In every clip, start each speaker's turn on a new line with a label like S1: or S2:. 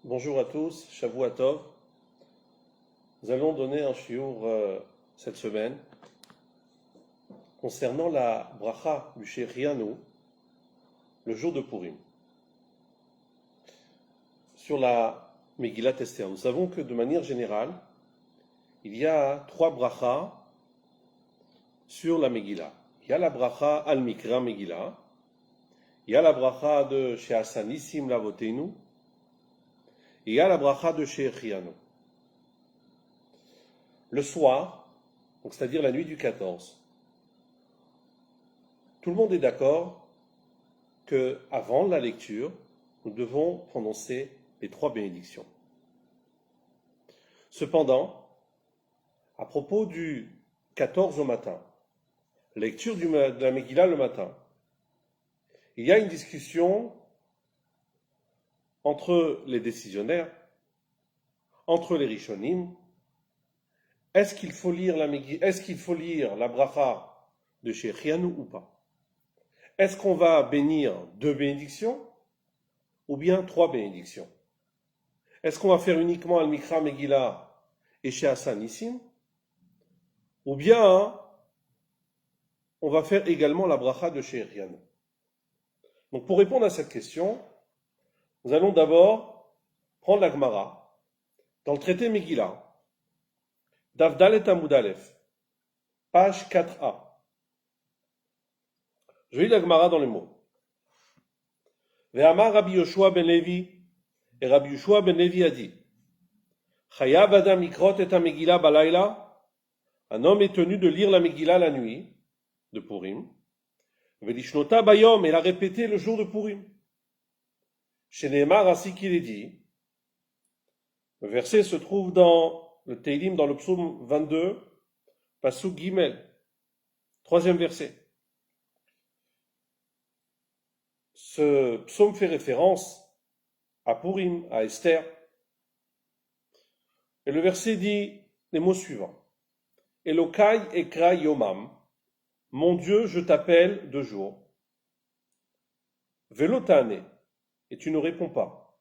S1: Bonjour à tous, Shavua Tov. Nous allons donner un shiur cette semaine concernant la bracha du Shechianu, le jour de Purim. Sur la Megillat Esther, nous savons que de manière générale, il y a trois brachas sur la Megillah. Il y a la bracha al Mikra Megillah, il y a la bracha de She'asa Nissim Lavotenu, et il y a la bracha de Shechianu. Le soir, donc c'est-à-dire la nuit du 14, tout le monde est d'accord qu'avant la lecture, nous devons prononcer les trois bénédictions. Cependant, à propos du 14 au matin, lecture de la Megillah le matin, il y a une discussion entre les décisionnaires, entre les Rishonim. Est-ce qu'il faut lire la bracha de Shechianu ou pas? Est-ce qu'on va bénir deux bénédictions ou bien trois bénédictions? Est-ce qu'on va faire uniquement Al-Mikra Megillah et She'asa Nissim ou bien on va faire également la bracha de Shechianu? Donc pour répondre à cette question, nous allons d'abord prendre la Gemara dans le traité Megillah, Daf Dalet Amud Aleph, page 4a. Je lis la Gemara dans les mots. Ve'amar Rabbi Yoshua ben Levi, et Rabbi Yoshua ben Levi a dit, Chayav Adam Mikrot et Megillah balayla, un homme est tenu de lire la Megillah la nuit de Purim, Ve'lishnota bayom, et l'a répété le jour de Purim. Chez Nehemar, ainsi qu'il est dit, le verset se trouve dans le Teilim, dans le psaume 22, Pasuk Gimel, troisième verset. Ce psaume fait référence à Purim, à Esther. Et le verset dit les mots suivants. Elokai ekra yomam, mon Dieu, je t'appelle de jour. Velotane, et tu ne réponds pas.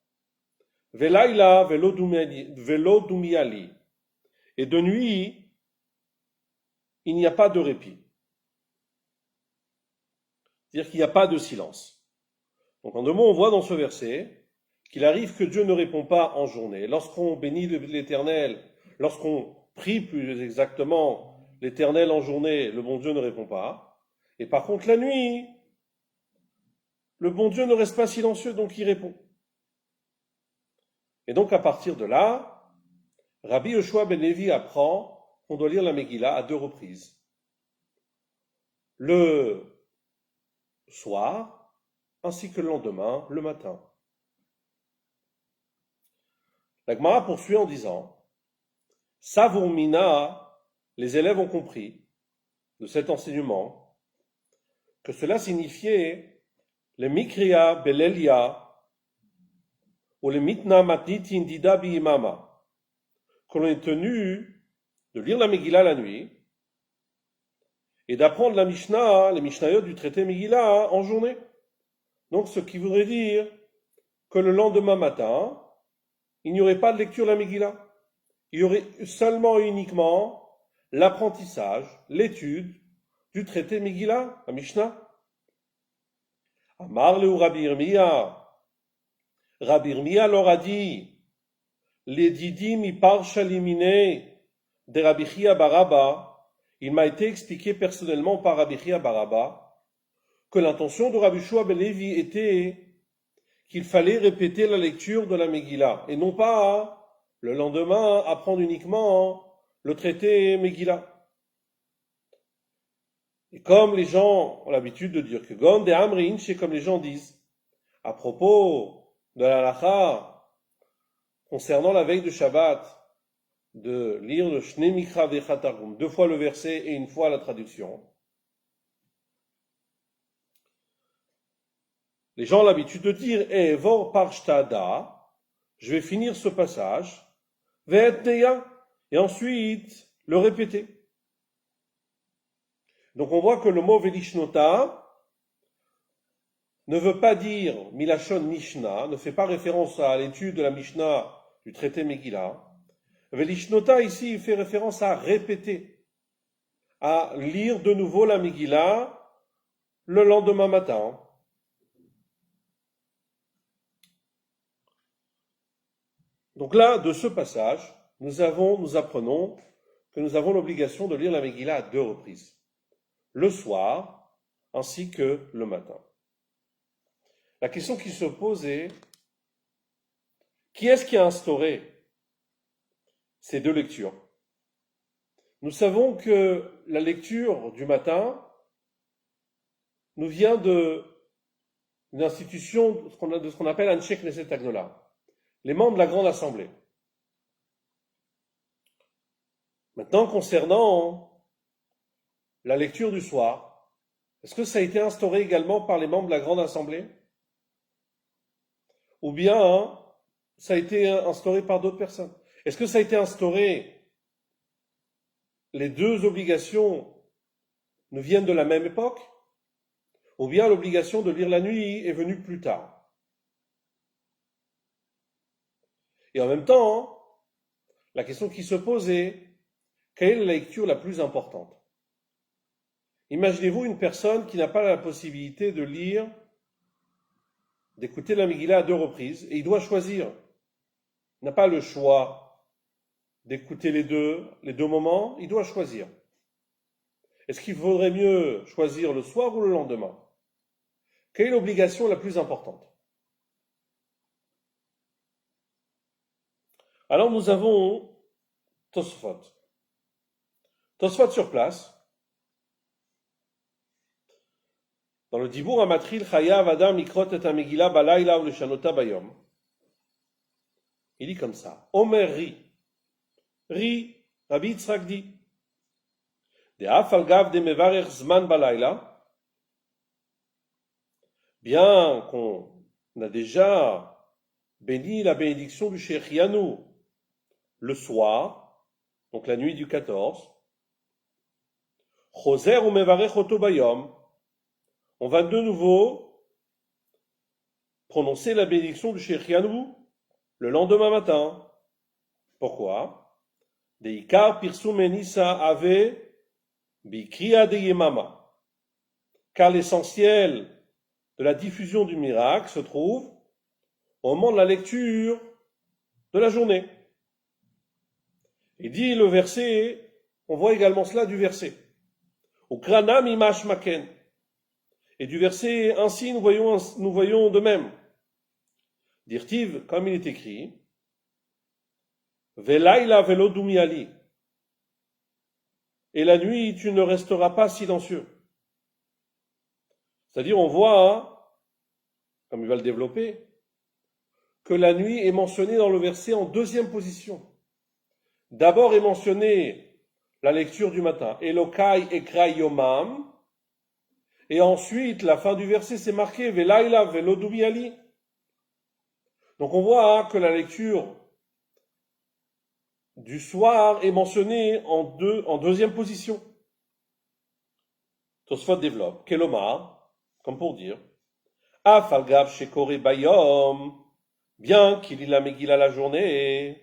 S1: Velaila velodumiali, et de nuit, il n'y a pas de répit. C'est-à-dire qu'il n'y a pas de silence. Donc en deux mots, on voit dans ce verset qu'il arrive que Dieu ne répond pas en journée. Lorsqu'on bénit l'Éternel, lorsqu'on prie plus exactement l'Éternel en journée, le bon Dieu ne répond pas. Et par contre, la nuit, le bon Dieu ne reste pas silencieux, donc il répond. Et donc à partir de là, Rabbi Yoshua ben Levi apprend qu'on doit lire la Megillah à deux reprises. Le soir, ainsi que le lendemain, le matin. La Gemara poursuit en disant, Savur Mina, les élèves ont compris de cet enseignement que cela signifiait le Mikriya Belelia ou le Mitna Matnitin Dida Biimama, que l'on est tenu de lire la Megillah la nuit et d'apprendre la Mishnah, les Mishnayot du traité Megillah en journée. Donc, ce qui voudrait dire que le lendemain matin, il n'y aurait pas de lecture de la Megillah. Il y aurait seulement et uniquement l'apprentissage, l'étude du traité Megillah, la Mishnah. Amar le Rabbi Yirmiyah. Rabbi Yirmiyah leur a dit, les didim mi parsha limine de Rabbi Chia Baraba. Il m'a été expliqué personnellement par Rabbi Chia Baraba que l'intention de Rabbi Yoshua ben Levi était qu'il fallait répéter la lecture de la Megillah, et non pas le lendemain apprendre uniquement le traité Megillah. Et comme les gens ont l'habitude de dire que Gon de Amrin, c'est comme les gens disent, à propos de la halakha, concernant la veille de Shabbat, de lire le Shnei Mikra Vechatarum, deux fois le verset et une fois la traduction. Les gens ont l'habitude de dire Evor Parshtada, je vais finir ce passage, Ve'etneya, et ensuite le répéter. Donc on voit que le mot Velishnota ne veut pas dire Milachon Mishnah, ne fait pas référence à l'étude de la Mishnah du traité Megillah. Velishnota, ici, il fait référence à répéter, à lire de nouveau la Megillah le lendemain matin. Donc là, de ce passage, nous apprenons que nous avons l'obligation de lire la Megillah à 2 reprises, le soir ainsi que le matin. La question qui se pose est, qui est-ce qui a instauré ces 2 lectures? Nous savons que la lecture du matin nous vient d'une institution de ce qu'on appelle Anshe Knesset Agdola, les membres de la Grande Assemblée. Maintenant, concernant la lecture du soir, est-ce que ça a été instauré également par les membres de la Grande Assemblée? Ou bien ça a été instauré par d'autres personnes? Est-ce que ça a été instauré, les 2 obligations nous viennent de la même époque? Ou bien l'obligation de lire la nuit est venue plus tard? Et en même temps, la question qui se pose est, quelle est la lecture la plus importante? Imaginez-vous une personne qui n'a pas la possibilité de lire, d'écouter la Megillah à 2 reprises, et il doit choisir. Il n'a pas le choix d'écouter les deux moments, il doit choisir. Est-ce qu'il vaudrait mieux choisir le soir ou le lendemain? Quelle est l'obligation la plus importante? Alors nous avons Tosfot. Tosfot sur place. Dans le Dibour Amatril, Chayav Adam Mikrot et Megillah Balayla ou Leshanota Bayom. Il dit comme ça. Omer ri. Ri, Rabbi Yitzhak dit. De Afal Gav de Mevarer Zman Balayla. Bien qu'on a déjà béni la bénédiction du Shechianu le soir, donc la nuit du 14, Choser ou Mevarer Choto Bayom. On va de nouveau prononcer la bénédiction du Shechianu le lendemain matin. Pourquoi? Deikar pirsum enisa ave bikriya de yemama. Car l'essentiel de la diffusion du miracle se trouve au moment de la lecture de la journée. Il dit le verset, on voit également cela du verset. Ukranam imash maken. Et du verset, ainsi nous voyons de même. Dirtiv, comme il est écrit, Velaila velo dumiali. Et la nuit, tu ne resteras pas silencieux. C'est-à-dire, on voit, comme il va le développer, que la nuit est mentionnée dans le verset en 2e position. D'abord est mentionnée la lecture du matin, Elokai ekra yomam, et ensuite, la fin du verset, c'est marqué, Velaila velo dumiali. Donc on voit que la lecture du soir est mentionnée en 2e position. Tosfot développe, Kelomar, comme pour dire, Afalgav shekore bayom, bien qu'il lit la Megillah la journée,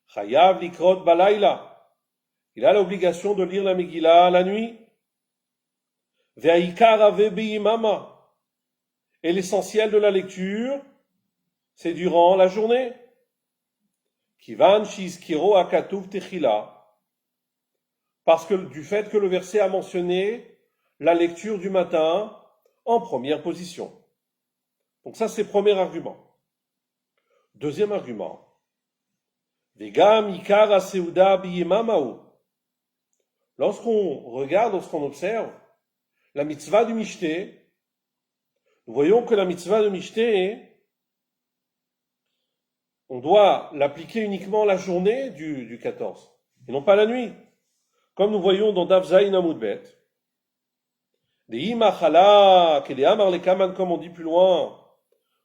S1: Chayav likrot balayla, il a l'obligation de lire la Megillah la nuit, Ve'aikar ave biyimama, et l'essentiel de la lecture, c'est durant la journée. Kivan shizkiro akatuv techila, parce que du fait que le verset a mentionné la lecture du matin en première position. Donc ça, c'est le premier argument. 2e argument. Vegam ikar aseuda biyemamahu. Lorsqu'on regarde, lorsqu'on observe la mitzvah du Mishté, nous voyons que la mitzvah de Mishté, on doit l'appliquer uniquement la journée du 14, et non pas la nuit. Comme nous voyons dans Daf Zayin Amud Bet. Comme on dit plus loin,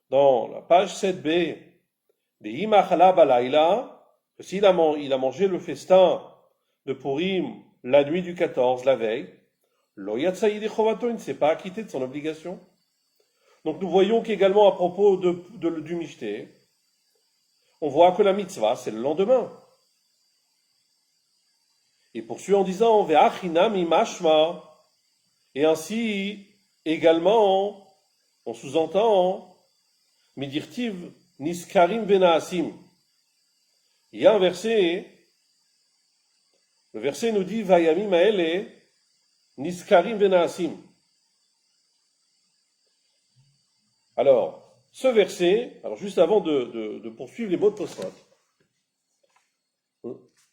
S1: dans la page 7b, que s'il a mangé le festin de Purim la nuit du 14, la veille, il ne s'est pas acquitté de son obligation. Donc nous voyons qu'également à propos du Michté, on voit que la mitzvah, c'est le lendemain. Et poursuit en disant, Ve'achina mimashma. Et ainsi, également, on sous-entend, Midirtiv niskarim benaasim. Il y a un verset, le verset nous dit, Vayamim aele niskarim benaasim. Alors, ce verset, alors juste avant de poursuivre les mots de Tosfot,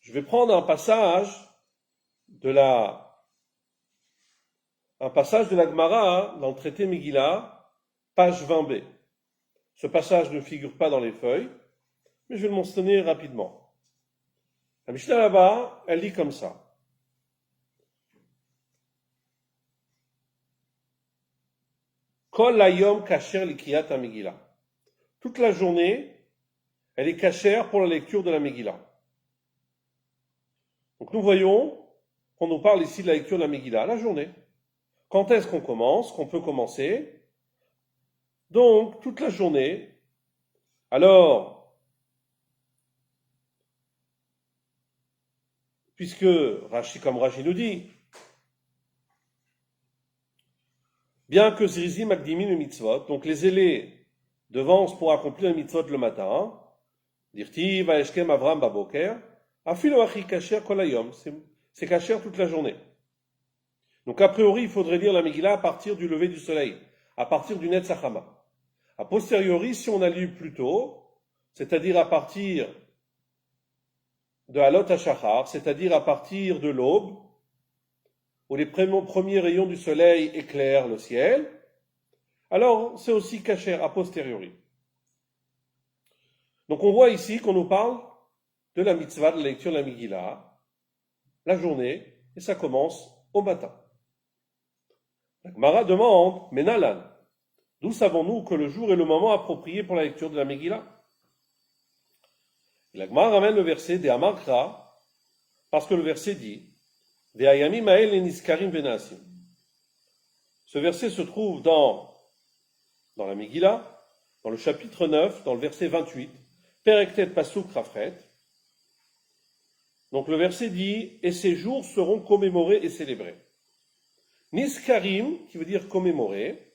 S1: je vais prendre un passage de la Gemara dans le traité Megillah, page 20b. Ce passage ne figure pas dans les feuilles, mais je vais le mentionner rapidement. La Mishnah là-bas, elle dit comme ça. Kol hayom kasher likriyat ha-Megillah. Toute la journée, elle est cachère pour la lecture de la Megillah. Donc nous voyons qu'on nous parle ici de la lecture de la Megillah, la journée. Quand est-ce qu'on commence, qu'on peut commencer? Donc, toute la journée. Alors, puisque comme Rashi nous dit, bien que Zrizi Magdimin le mitzvot, donc les ailés devancent pour accomplir le mitzvot le matin, Dirti Vaeshkem Avram Baboker, Afilo Achi Kasher Kolayom, c'est kasher toute la journée. Donc a priori, il faudrait lire la Megillah à partir du lever du soleil, à partir du Netz Hachama. A posteriori, si on a lu plus tôt, c'est-à-dire à partir de Halot HaShachar, c'est-à-dire à partir de l'aube, où les premiers rayons du soleil éclairent le ciel, alors c'est aussi kasher a posteriori. Donc on voit ici qu'on nous parle de la mitzvah de la lecture de la Megillah, la journée, et ça commence au matin. La Gemara demande, mais Nalan, d'où savons-nous que le jour est le moment approprié pour la lecture de la Megillah? Et la Gemara ramène le verset de Amarkra, parce que le verset dit, de Hayamim Ael et Niskarim Benaasim. Ce verset se trouve dans la Megillah, dans le chapitre 9, dans le verset 28, Perektet Pasuk Rafret. Donc le verset dit, et ces jours seront commémorés et célébrés. Niskarim, qui veut dire commémorer,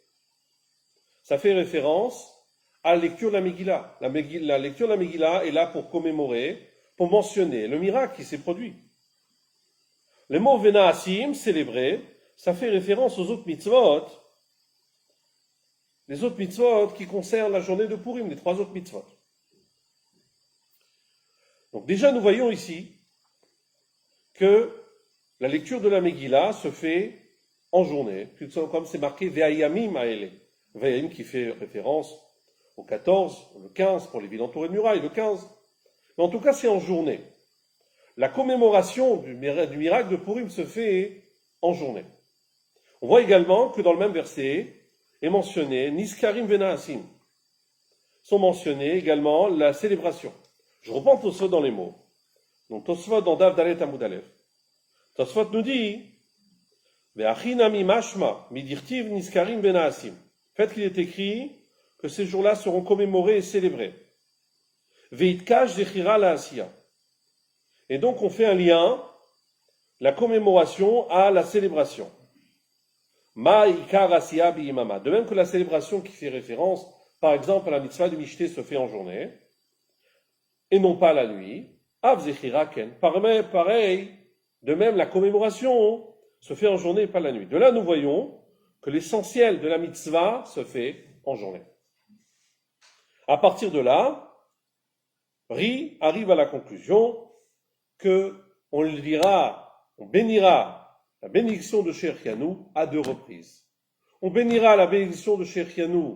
S1: ça fait référence à la lecture de la Megillah. La lecture de la Megillah est là pour commémorer, pour mentionner le miracle qui s'est produit. Le mot Venaasim, célébrer, ça fait référence aux autres mitzvot, les autres mitzvot qui concernent la journée de Purim, les 3 autres mitzvot. Donc déjà, nous voyons ici que la lecture de la Megillah se fait en journée, comme c'est marqué Ve'ayamim aele. Ve'ayamim qui fait référence au 14, le 15, pour les villes entourées de murailles, le 15. Mais en tout cas, c'est en journée. La commémoration du miracle de Purim se fait en journée. On voit également que dans le même verset est mentionné Niskarim Venaasim. Sont mentionnés également la célébration. Je reprends Tosfot dans les mots. Donc Tosfot dans Dav Dalet Amud Aleph. Tosfot nous dit Ve'achinami mashma midirtiv niskarim benaasim. Fait qu'il est écrit que ces jours-là seront commémorés et célébrés. Ve'itkash zechira la'asiya. Et donc on fait un lien, la commémoration à la célébration. Ma ikar asiya bi'imama. De même que la célébration qui fait référence, par exemple, à la mitzvah du Mishté se fait en journée, et non pas la nuit. Av zechira ken. Pareil, de même la commémoration se fait en journée et pas la nuit. De là, nous voyons que l'essentiel de la mitzvah se fait en journée. À partir de là, Ri arrive à la conclusion que on bénira la bénédiction de Shechianu à 2 reprises. On bénira la bénédiction de Shechianu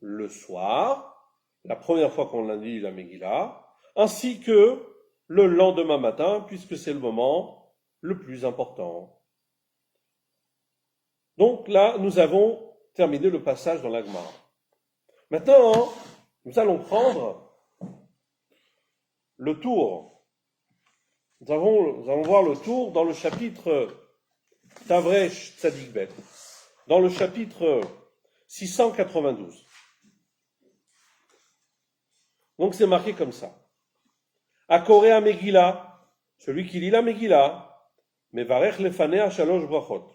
S1: le soir, la première fois qu'on a lu la Megillah, ainsi que le lendemain matin, puisque c'est le moment le plus important. Donc là, nous avons terminé le passage dans la Gemara. Maintenant, nous allons prendre le tour. Nous allons voir le tour dans le chapitre Tavresh Tzadik Bet. Dans le chapitre 692. Donc c'est marqué comme ça. Akorea Megillah, celui qui lit la Megillah, Mevarech lefanea shalosh brachot.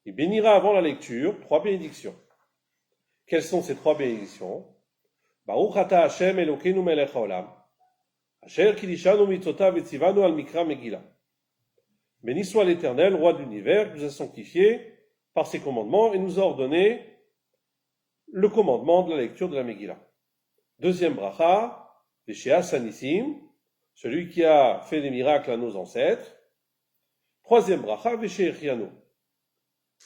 S1: Il bénira avant la lecture 3 bénédictions. Quelles sont ces 3 bénédictions? Baruch ata Hashem Elokeinu melech haolam, asher kidishanu mitzotav etzivanu al mikra Megillah. Béni soit l'Éternel, roi de l'univers, qui nous a sanctifiés par ses commandements et nous a ordonné le commandement de la lecture de la Megillah. Deuxième bracha, Veshéa Sanissim, celui qui a fait des miracles à nos ancêtres. Troisième bracha, Veshéchianu.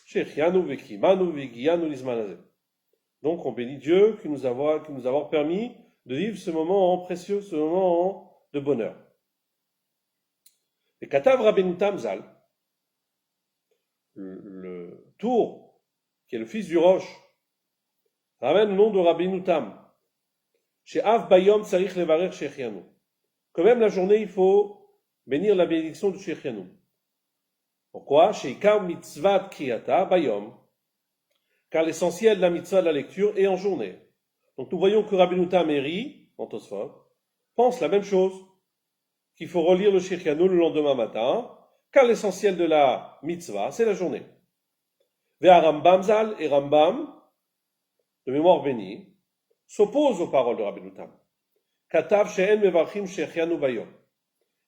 S1: Shechianu vekimanu vegianu lismanazé. Donc on bénit Dieu qui nous a permis de vivre ce moment précieux, ce moment de bonheur. Et Katav Rabbeinu Tam Zal, le Tour, qui est le fils du Roche, ramène le nom de Rabbeinu Tam. Chez Av Bayom Tsarich Levarer Shechianu. Quand même la journée, il faut bénir la bénédiction de Shechianu. Pourquoi? Chez Ikar Mitzvat Kriyata Bayom. Car l'essentiel de la mitzvah de la lecture est en journée. Donc nous voyons que Rabbeinu Tam Eri, dans Tosfot, pense la même chose, qu'il faut relire le Shechianu le lendemain matin, car l'essentiel de la mitzvah, c'est la journée. Vea Rambam Zal et Rambam, de mémoire bénie, s'opposent aux paroles de Rabbeinu Tam. Katav she'en mevarchim Shechianu bayom.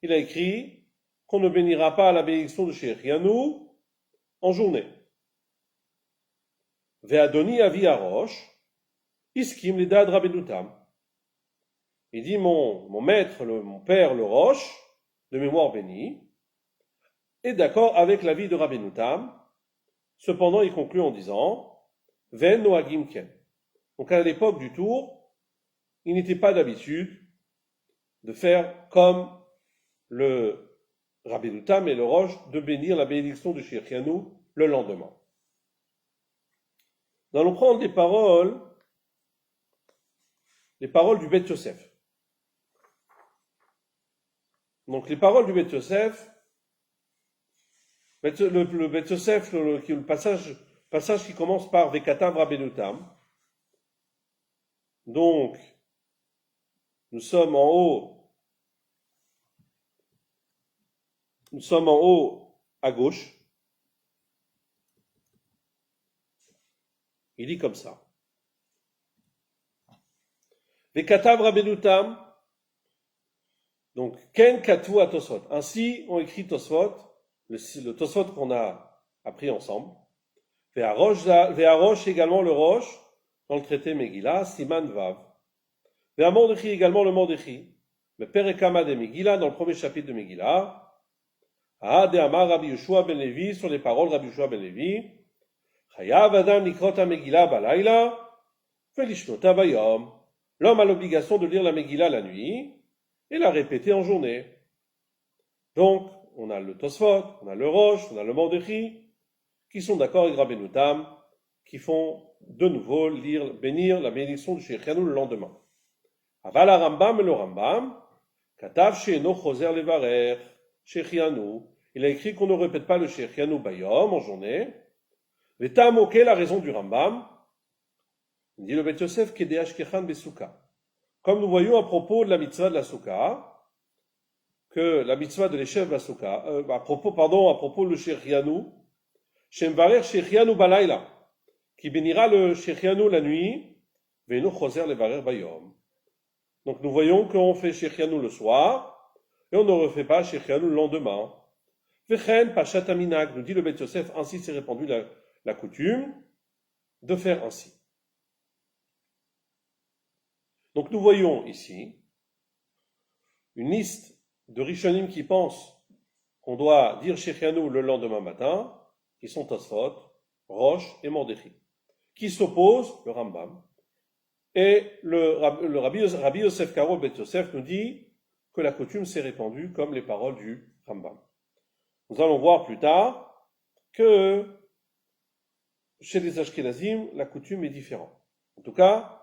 S1: Il a écrit qu'on ne bénira pas à la bénédiction de Shechianu en journée. Ve'adoni avi arosh, iskim l'idad Rabbeinu Tam. Il dit mon maître, mon père, le Roche, de mémoire bénie, est d'accord avec l'avis de Rabbeinu Tam. Cependant, il conclut en disant Ven noagim ken. Donc à l'époque du Tour, il n'était pas d'habitude de faire comme le Rabbeinu Tam et le Roche, de bénir la bénédiction de Shechianu le lendemain. Nous allons prendre les paroles du Beth Yosef. Donc les paroles du Beth Yosef, le Beth Yosef, le passage qui commence par Vekatav Rabbeinu Tam. Donc, nous sommes en haut à gauche. Il dit comme ça. Vekatav Rabbeinu Tam. Donc, Ken Katu à Tosfot. Ainsi, on écrit Tosfot, le Tosfot qu'on a appris ensemble. Ve'arosh également le Roche, dans le traité Megillah, Siman Vav. Ve'amordechi également le Mordechi. Le Perekama de Megillah, dans le premier chapitre de Megillah. Ahad Amar Rabbi Yoshua ben Levi, sur les paroles Rabbi Yoshua ben Levi. Chayav Adam Nikrota Megillah Balayla, Velishnota Bayom. L'homme a l'obligation de lire la Megillah la nuit et la répéter en journée. Donc, on a le Tosfot, on a le Roche, on a le Mordechi, qui sont d'accord avec Rabbeinu Tam, qui font de nouveau bénir la bénédiction de Shechianu le lendemain. Aval Rambam et le Rambam, Katav She'eno Choser Levarer, Shechianu, il a écrit qu'on ne répète pas le Shechianu Bayom en journée. Vetam Oke, la raison du Rambam, il dit le Beth Yosef Kedeach Kechan Besouka. Comme nous voyons à propos de la mitzvah de la Souka, que la mitzvah de l'Eshev la Souka, à propos le Shechianu, Shemvarer Shechianu Balayla, qui bénira le Shechianu la nuit, Ve'eno Choser Levarer Bayom. Donc nous voyons qu'on fait Shechianu le soir, et on ne refait pas Shechianu le lendemain. Vechen Pachat Aminag, nous dit le Beth Yosef, ainsi s'est répandue la coutume de faire ainsi. Donc nous voyons ici une liste de Rishonim qui pensent qu'on doit dire Shechianu le lendemain matin, qui sont Tosfot, Roche et Mordechi, qui s'opposent, le Rambam, et le Rabbi Yosef Karo Beth Yosef nous dit que la coutume s'est répandue comme les paroles du Rambam. Nous allons voir plus tard que chez les Ashkenazim, la coutume est différente. En tout cas,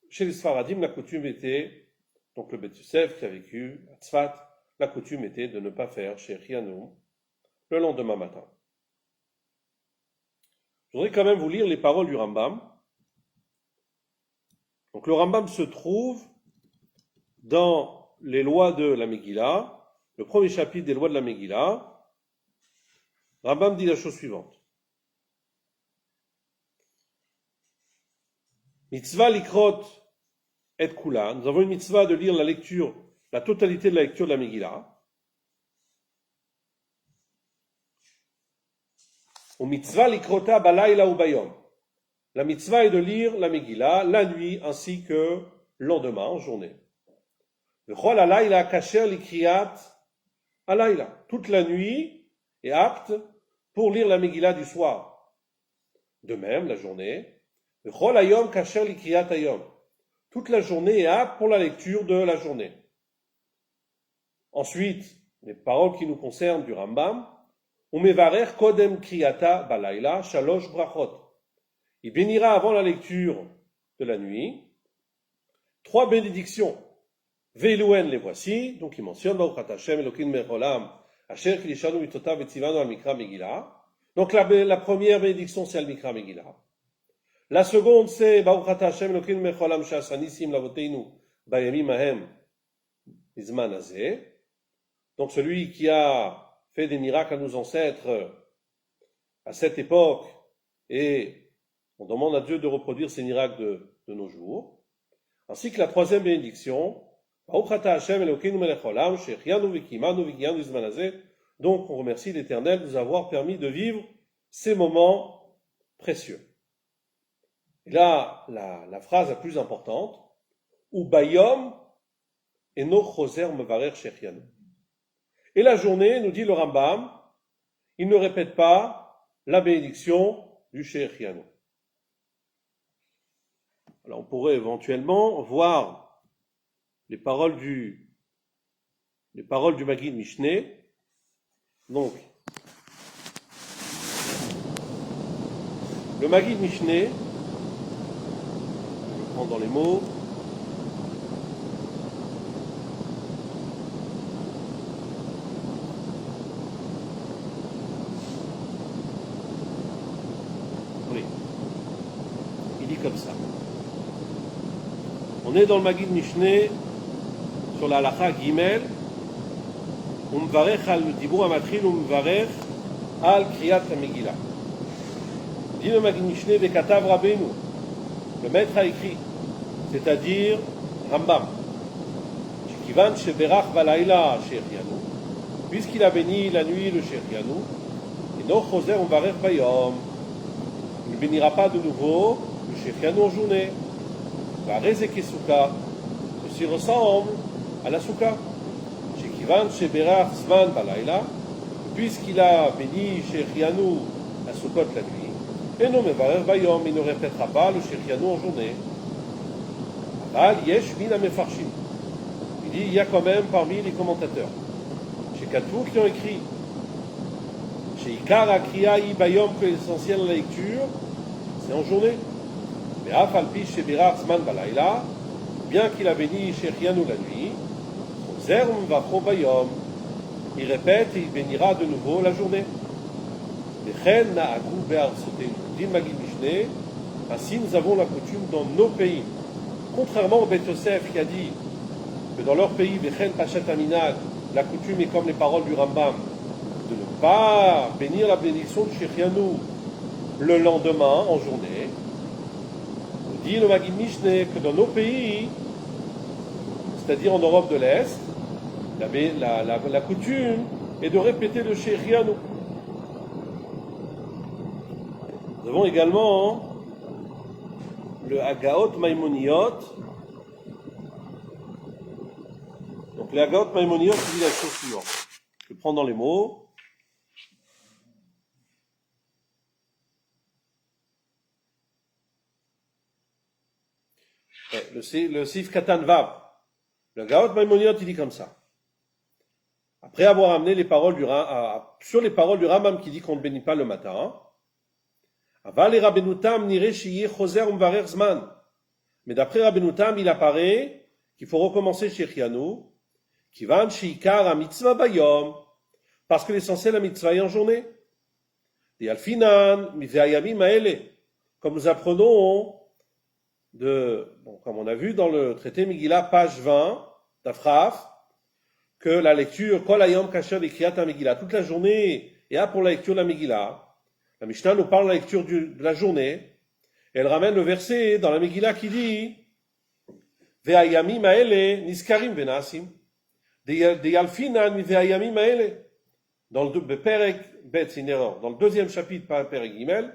S1: chez les Sfaradim, la coutume était, donc le Beth Yosef qui a vécu à Tzfat, la coutume était de ne pas faire Shechianu le lendemain matin. Je voudrais quand même vous lire les paroles du Rambam, Donc le Rambam se trouve dans les lois de la Megillah, le premier chapitre des lois de la Megillah. Rambam dit la chose suivante. Mitzvah likrot et kula. Nous avons une mitzvah de lire la totalité de la lecture de la Megillah. Ou mitzvah likrota balayla ou bayom. La mitzvah est de lire la Megillah la nuit ainsi que le lendemain, en journée. V'chol alayla kasher likriyat alayla. Toute la nuit est apte pour lire la Megillah du soir. De même, la journée. V'chol hayom kasher likriyat hayom. Toute la journée est apte pour la lecture de la journée. Ensuite, les paroles qui nous concernent du Rambam. Umevarer kodem kriyata balayla shalosh brachot. Il bénira avant la lecture de la nuit 3 bénédictions. Veiluen les voici, donc il mentionne Baruch Hashem Elokin Mecholam Asher Kilishanu Mitotav Vetzivanu al Mikra Megillah. Donc la première bénédiction c'est al Mikra Megillah. La seconde c'est Baruch Hashem Elokin Mecholam Shasanisim Lavoteinu Bayamim Ahem Izman Azeh. Donc celui qui a fait des miracles à nos ancêtres à cette époque et on demande à Dieu de reproduire ces miracles de nos jours. Ainsi que la troisième bénédiction, donc on remercie l'Éternel de nous avoir permis de vivre ces moments précieux. Et là, la phrase la plus importante, ou bayom eno choser mevarer shechianu. Et la journée, nous dit le Rambam, il ne répète pas la bénédiction du shechianu. Alors on pourrait éventuellement voir les paroles du Maggid Mishneh. Donc, le Maggid Mishneh, je prends dans les mots, oui, il dit comme ça. On est dans le Maggid Mishneh sur la halakha Gimel. Umvarech al dibur amatril umvarech al kriyat Megillah. Dit le Maggid Mishneh vekatav Rabbeinu. Le maître a écrit, c'est-à-dire Rambam. Shikivan sheberach balayla shechianu. Puisqu'il a béni la nuit le shechianu. Et non choser umvarech bayom. Il ne bénira pas de nouveau le shechianu en journée. Varezeke souka, ceci ressemble à la souka. Chez Kivan, chez Berach, Zman, Balayla, puisqu'il a béni shechianu la soukot la nuit, et non mais Varer Bayom, il ne répétera pas le shechianu en journée. Aval yesh min mefarshim. Il dit, il y a quand même parmi les commentateurs, chez Katou qui ont écrit, chez Ikar Akriya I Bayom, que l'essentiel de la lecture, c'est en journée. Mais Afalpi chez Birar Zman Balayla, bien qu'il a béni shechianu la nuit, Zerm va Bayom, il répète et il bénira de nouveau la journée. Lechen na'agu be'arsotenu. Dit le Maggid Mishneh, ainsi nous avons la coutume dans nos pays. Contrairement au Beth Yosef qui a dit que dans leur pays, Lechen Pachat Aminag, la coutume est comme les paroles du Rambam, de ne pas bénir la bénédiction du shechianu le lendemain en journée. Dit le Maggid Mishneh que dans nos pays, c'est-à-dire en Europe de l'Est, la coutume est de répéter le shechianu. Nous avons également le Hagaot Maimoniot. Donc le Hagaot Maimoniot dit la chose suivante. Je prends dans les mots. Le Sif Katan Vav. Le Gaot Maimoniot, il dit comme ça. Après avoir amené les paroles sur les paroles du Rambam qui dit qu'on ne bénit pas le matin, Aval et Rabbeinu-Tam nire shiye choser umvarer zman. Mais d'après Rabbeinu-Tam, il apparaît qu'il faut recommencer shechianu, kivan sheikar a mitzvah bayom, parce que l'essentiel la mitzvah est en journée. Et alfinan, miveayamim aele, comme nous apprenons comme on a vu dans le traité Megillah, page 20, d'Afraf, que la lecture, Kol Hayom Kasher Likriyat HaMegillah, toute la journée, et là pour la lecture de la Megillah, la Mishnah nous parle de la lecture de la journée, et elle ramène le verset dans la Megillah qui dit Ve'ayamim ha'ele niskarim ve'naasim de'yalfinan ve'ayamim ha'ele. Dans le Perek Bet, c'est une erreur, dans le deuxième chapitre, pas Perek Gimel,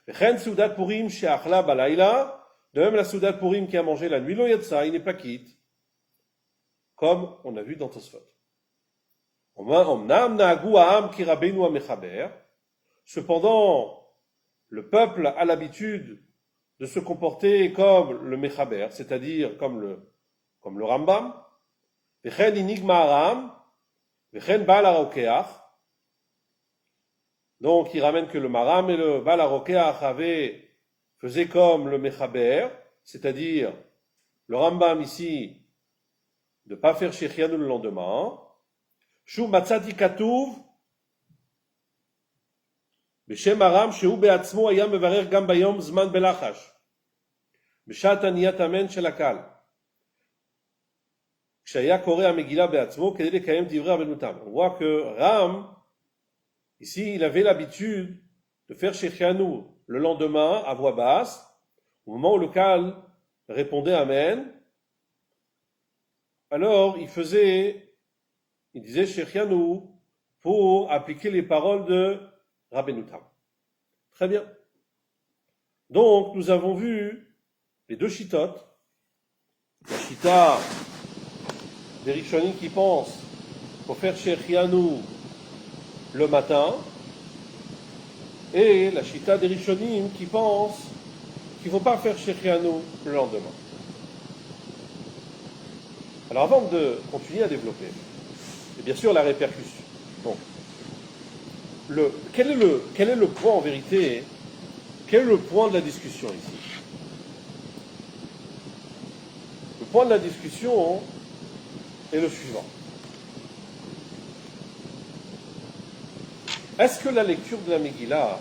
S1: Ve'chen Soudat Purim she'achla balayla, de même la Soudat Purim qui a mangé la nuit, lo yatsa, il n'est pas quitte, comme on a vu dans Tosfot. Omnam na'agu ha'am ki rabbeinu ha'mechaber. Cependant, le peuple a l'habitude de se comporter comme le Mechaber, c'est-à-dire comme le Rambam. Vechen inigma aram, vechen Baal HaRokeach. Donc, il ramène que le Maram et le Baal HaRokeach faisaient comme le Mechaber, c'est-à-dire le Rambam ici, de ne pas faire Shechianu le lendemain. Shu matzati katuv, בשם הרם שהוא בעצמו היה מברך גם ביום זמן בלחש, בשעת עניית המן של הקהל, כשהיה קורא המגילה בעצמו כדי לקיים דברי רבנו תם. On voit que Ram, ici, il avait l'habitude de faire Shechianu le lendemain à voix basse, au moment où le Kahal répondait Amen. Alors il disait Shechianu pour appliquer les paroles de Rabbeinu Tam. Très bien. Donc, nous avons vu les deux chitotes. La chita des Rishonim qui pensent qu'il faut faire Shechianu le matin, et la chita des Rishonim qui pensent qu'il ne faut pas faire Shechianu le lendemain. Alors, avant de continuer à développer, et bien sûr la répercussion. Donc, quel est le point en vérité, quel est le point de la discussion ici? Le point de la discussion est le suivant. Est-ce que la lecture de la Megillah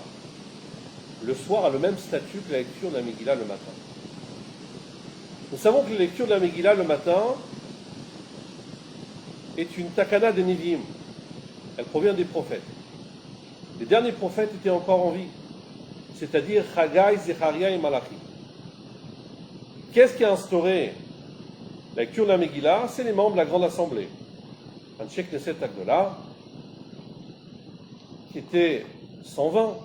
S1: le soir a le même statut que la lecture de la Megillah le matin? Nous savons que la lecture de la Megillah le matin est une takana des Nevi'im. Elle provient des prophètes. Les derniers prophètes étaient encore en vie, c'est-à-dire Chagai, Zecharia et Malachi. Qu'est-ce qui a instauré la lecture de la Megillah? C'est les membres de la Grande Assemblée. Anshe Knesset Agdola, qui étaient 120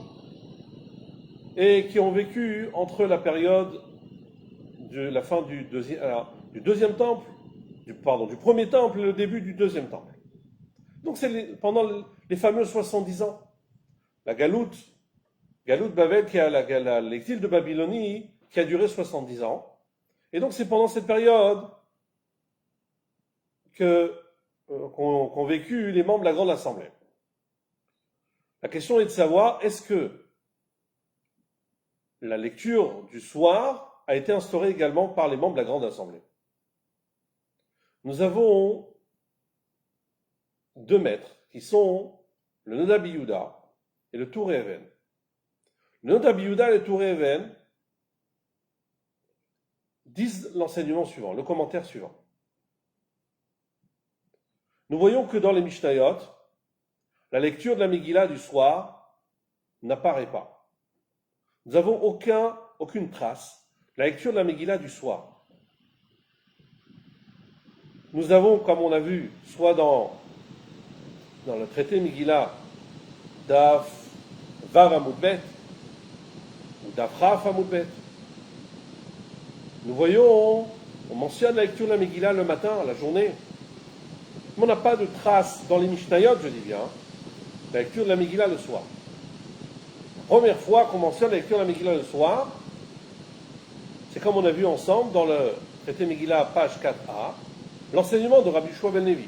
S1: et qui ont vécu entre la période de la fin du deuxième temple, du premier temple et le début du deuxième temple. Donc c'est pendant les fameux 70 ans. La Galout Bavel, qui a l'exil de Babylonie, qui a duré 70 ans. Et donc c'est pendant cette période qu'ont vécu les membres de la Grande Assemblée. La question est de savoir, est-ce que la lecture du soir a été instaurée également par les membres de la Grande Assemblée? Nous avons deux maîtres qui sont le Noda Yehuda et le Touré Even. Le Noda Yehuda et le Touré Even disent l'enseignement suivant, le commentaire suivant. Nous voyons que dans les Mishnayot, la lecture de la Megillah du soir n'apparaît pas. Nous n'avons aucune trace de la lecture de la Megillah du soir. Nous avons, comme on a vu, soit dans le traité Megillah, Daf Vav Amud Bet ou Daf Raf Amud Bet. Nous voyons, on mentionne la lecture de la Megillah le matin, la journée. Mais on n'a pas de trace dans les Mishnayot, je dis bien, la lecture de la Megillah le soir. La première fois qu'on mentionne la lecture de la Megillah le soir, c'est comme on a vu ensemble dans le traité Megillah, page 4a, l'enseignement de Rabbi Yehoshua ben Levi.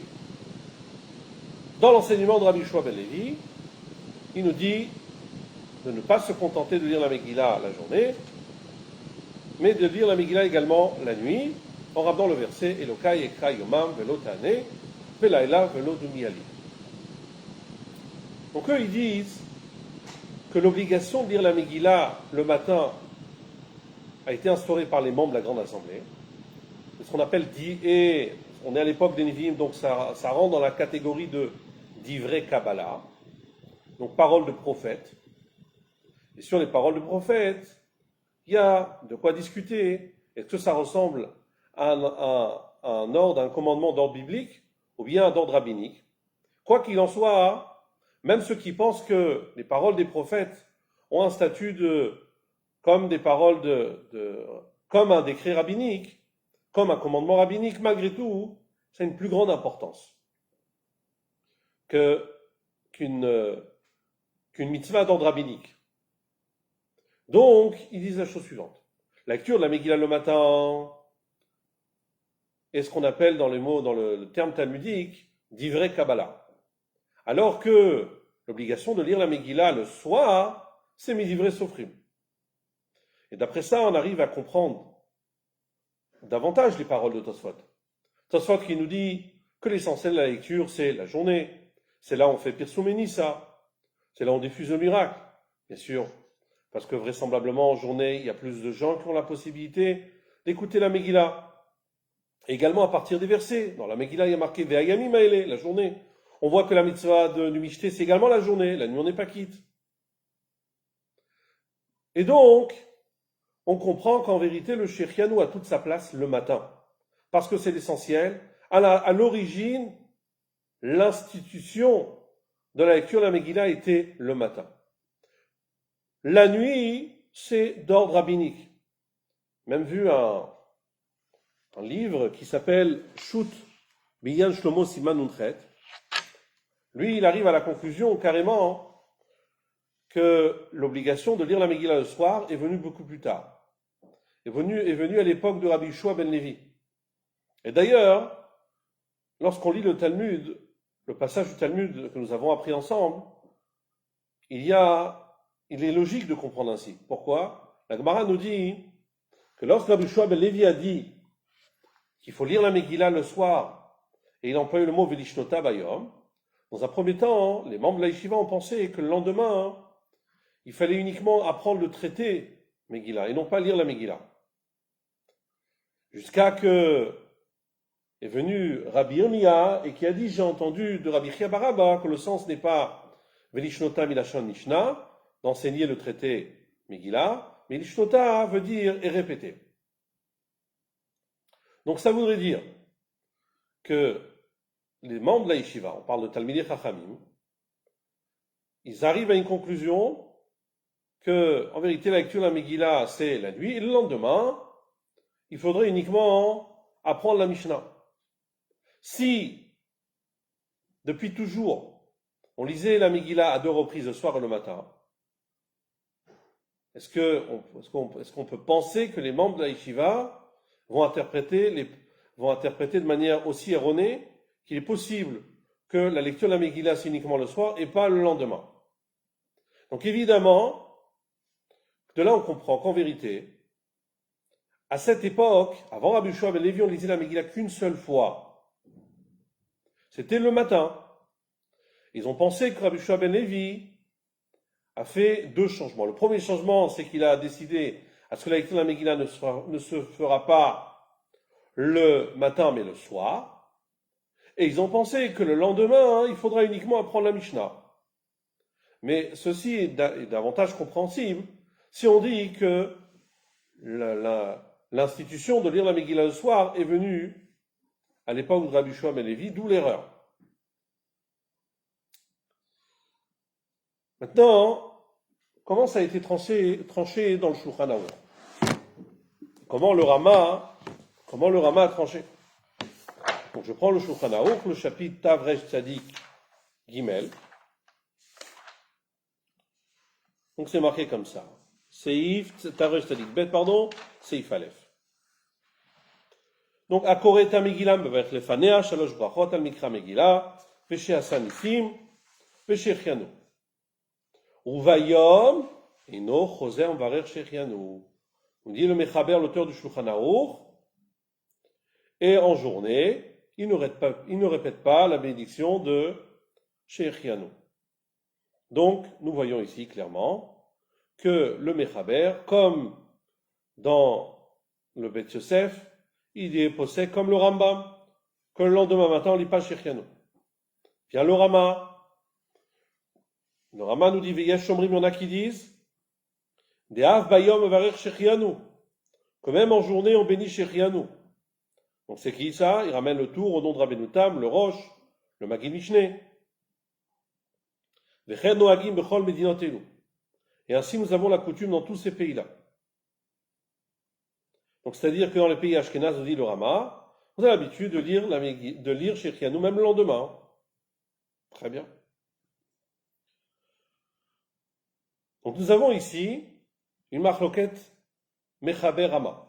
S1: Dans l'enseignement de Rabbi Yehoshua ben Levi, il nous dit de ne pas se contenter de lire la Megillah la journée, mais de lire la Megillah également la nuit, en ramenant le verset Elokai ekra yomam velo tane, velayla velo dumiali. Donc eux, ils disent que l'obligation de lire la Megillah le matin a été instauré par les membres de la Grande Assemblée. C'est ce qu'on appelle et on est à l'époque des Nevi'im, donc ça rentre dans la catégorie de d'ivrei Kabbalah, donc paroles de prophète. Et sur les paroles de prophète, il y a de quoi discuter. Est-ce que ça ressemble à un ordre, à un commandement d'ordre biblique, ou bien d'ordre rabbinique? Quoi qu'il en soit, même ceux qui pensent que les paroles des prophètes ont un statut comme des paroles comme un décret rabbinique, comme un commandement rabbinique, malgré tout, ça a une plus grande importance qu'une mitzvah d'ordre rabbinique. Donc, ils disent la chose suivante. La lecture de la Megillah le matin est ce qu'on appelle dans le terme talmudique, d'ivrei Kabbalah. Alors que l'obligation de lire la Megillah le soir, c'est midivrei Sofrim. Et d'après ça, on arrive à comprendre davantage les paroles de Tosfot. Tosfot qui nous dit que l'essentiel de la lecture, c'est la journée. C'est là où on fait Pirsum et Nissa. C'est là où on diffuse le miracle. Bien sûr, parce que vraisemblablement, en journée, il y a plus de gens qui ont la possibilité d'écouter la Megillah. Et également à partir des versets. Dans la Megillah, il y a marqué Ve'ayamim ha'ele, la journée. On voit que la mitzvah du Mishté, c'est également la journée. La nuit, on n'est pas quitte. Et donc, on comprend qu'en vérité, le Shechianu a toute sa place le matin. Parce que c'est l'essentiel. À l'origine, l'institution de la lecture de la Megillah était le matin. La nuit, c'est d'ordre rabbinique. Même vu un livre qui s'appelle Shut Biyan Shlomo Siman Nunchet. Lui, il arrive à la conclusion carrément que l'obligation de lire la Megillah le soir est venue beaucoup plus tard. Est venue à l'époque de Rabbi Yehoshua ben Levi. Et d'ailleurs, lorsqu'on lit le Talmud, le passage du Talmud que nous avons appris ensemble, il est logique de comprendre ainsi. Pourquoi? La Gemara nous dit que lorsque Rabbi Yehoshua ben Levi a dit qu'il faut lire la Megillah le soir, et il emploie le mot Velishnota Bayom, dans un premier temps, les membres de la Yeshiva ont pensé que le lendemain, il fallait uniquement apprendre le traité Megillah, et non pas lire la Megillah. Jusqu'à que est venu Rabbi Yirmiyah, et qui a dit, j'ai entendu de Rabbi Chia bar Abba, que le sens n'est pas Velishnota Milashon Mishnah, d'enseigner le traité Megillah, mais Velishnota veut dire et répéter. Donc ça voudrait dire que les membres de la Yeshiva, on parle de Talmidei Chachamim, ils arrivent à une conclusion que, en vérité, la lecture de la Megillah, c'est la nuit, et le lendemain, il faudrait uniquement apprendre la Mishnah. Si, depuis toujours, on lisait la Megillah à 2 reprises, le soir et le matin, est-ce qu'on peut penser que les membres de la Yeshiva vont interpréter de manière aussi erronée qu'il est possible que la lecture de la Megillah c'est uniquement le soir et pas le lendemain? Donc évidemment, de là on comprend qu'en vérité, à cette époque, avant Rabbi Yehoshua ben Levi, on lisait la Megillah qu'une seule fois. C'était le matin. Ils ont pensé que Rabbi Yehoshua ben Levi a fait 2 changements. Le premier changement, c'est qu'il a décidé à ce que la lecture de la Megillah ne se fera pas le matin, mais le soir. Et ils ont pensé que le lendemain, il faudra uniquement apprendre la Mishnah. Mais ceci est davantage compréhensible si on dit que l'institution de lire la Megillah le soir est venue à l'époque de Rabbi Yehoshua ben Levi, d'où l'erreur. Maintenant, comment ça a été tranché dans le Shulchan Aruch? Comment le Rama a tranché? Donc je prends le Shulchan Aruch, le chapitre Tav Resh Tzadik Gimel. Donc c'est marqué comme ça. Tav Resh Tzadik Bet, Seif Aleph. Donc Akoret HaMegillah Bevech Lefanea, Shalosh Brachot al Mikra Megillah, Peshe Asanifim, Peshe Chianu. Uvayom, Eno Choser Mvarer Shechianu. On dit le Mechaber, l'auteur du Shulchan Aruch, et en journée, il ne répète pas la bénédiction de Shechianu. Donc, nous voyons ici clairement que le Mechaber, comme dans le Bet Yosef, il est possède comme le Rambam, que le lendemain matin on lit pas Shechianu. Vient le Rama. Le Rama nous dit, Veyesh Shomrim, il y en a qui disent, De'av bayom varer Shechianu, que même en journée on bénit Shechianu. Donc c'est qui ça? Il ramène le tour au nom de Rabbeinu Tam, le Roche, le Magi Mishneh. Vecher noagim bechol medinotenu. Et ainsi nous avons la coutume dans tous ces pays-là. Donc c'est-à-dire que dans les pays Ashkenaz, nous dit le Rama, on a l'habitude de lire Shechianu même le lendemain. Très bien. Donc nous avons ici une marloquette Mechaber Rama.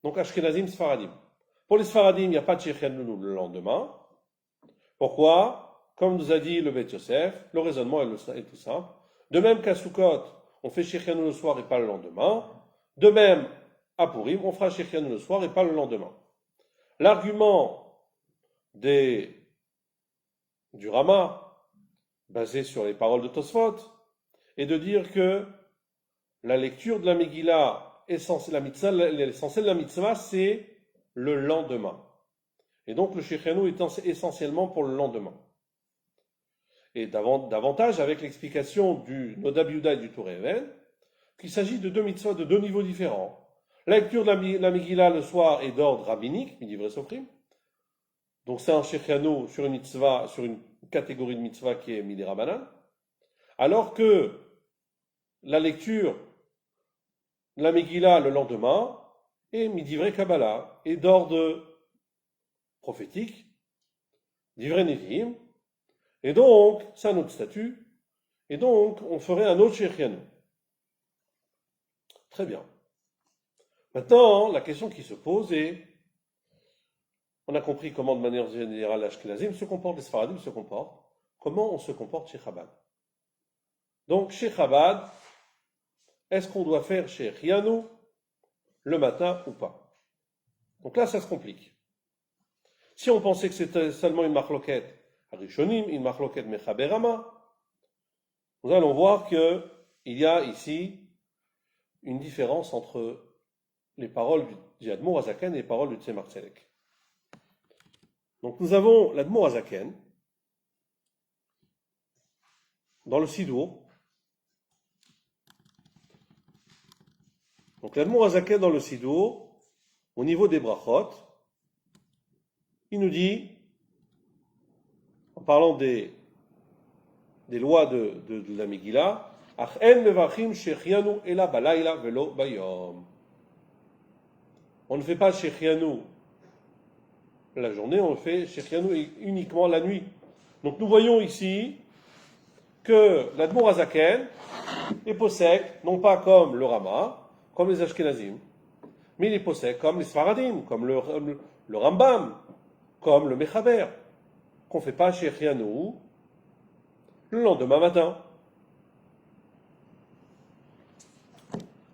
S1: Donc Ashkenazim, Sfaradim. Pour les Sfaradim, il n'y a pas de Shechianu le lendemain. Pourquoi? Comme nous a dit le Bet Yosef, le raisonnement est tout simple. De même qu'à Sukkot, on fait Shechianu le soir et pas le lendemain. De même, à Purim, on fera Shechianu le soir et pas le lendemain. L'argument du Rama, basé sur les paroles de Tosfot, est de dire que la lecture de la Megillah, l'essentiel de la mitzvah, c'est le lendemain. Et donc le Shechianu est essentiellement pour le lendemain. Et davantage avec l'explication du Nodab Yehuda et du Tour Even, qu'il s'agit de deux mitzvahs de deux niveaux différents. La lecture de la Megillah le soir est d'ordre rabbinique, midivre sofrim. Donc c'est un Shechianu sur une mitzvah, sur une catégorie de mitzvah qui est midi Rabbanan. Alors que la lecture de la Megillah le lendemain est midivre Kabbalah, est d'ordre prophétique, d'ivre Nevi'im. Et donc, c'est un autre statut. Et donc, on ferait un autre Shechianu. Très bien. Maintenant, la question qui se pose est, on a compris comment de manière générale l'Ashkenazim se comporte, les Sfaradim se comportent, comment on se comporte chez Chabad. Donc, chez Chabad, est-ce qu'on doit faire Shechianu le matin ou pas? Donc là, ça se complique. Si on pensait que c'était seulement une marloquette Rishonim, une marloquette Mechaber Rama, nous allons voir qu'il y a ici une différence entre les paroles du Admor Hazaken et les paroles du Tzemar Tzedek. Donc nous avons l'Admor Hazaken dans le Sidour. Donc l'Admor Hazaken dans le Sidour, au niveau des brachot, il nous dit, en parlant des lois de la Megillah, Ach en mevachim shechianu ela balayla velo bayom. On ne fait pas Shechianu la journée, on fait Shechianu uniquement la nuit. Donc nous voyons ici que l'Admor Hazaken est possède, non pas comme le Rama, comme les Ashkenazim, mais il est possède comme les Sfaradim, comme le Rambam, comme le Mechaber, qu'on ne fait pas Shechianu le lendemain matin.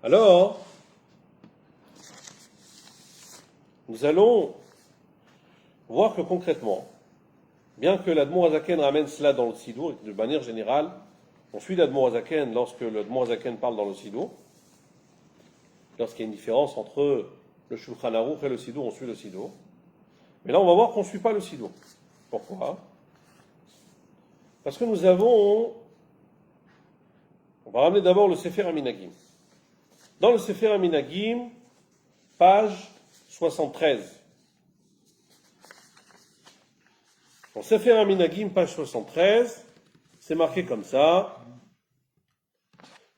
S1: Alors, nous allons voir que concrètement, bien que l'Admor Hazaken ramène cela dans le Sidour, de manière générale, on suit l'Admor Hazaken lorsque l'Admor Hazaken parle dans le Sidour, lorsqu'il y a une différence entre le Shulchan Aruch et le Sidour, on suit le Sidour. Mais là, on va voir qu'on ne suit pas le Sidour. Pourquoi? Parce que on va ramener d'abord le Sefer HaMinagim. Dans le Sefer HaMinagim, page 73. Dans Sefer HaMinagim, page 73, c'est marqué comme ça.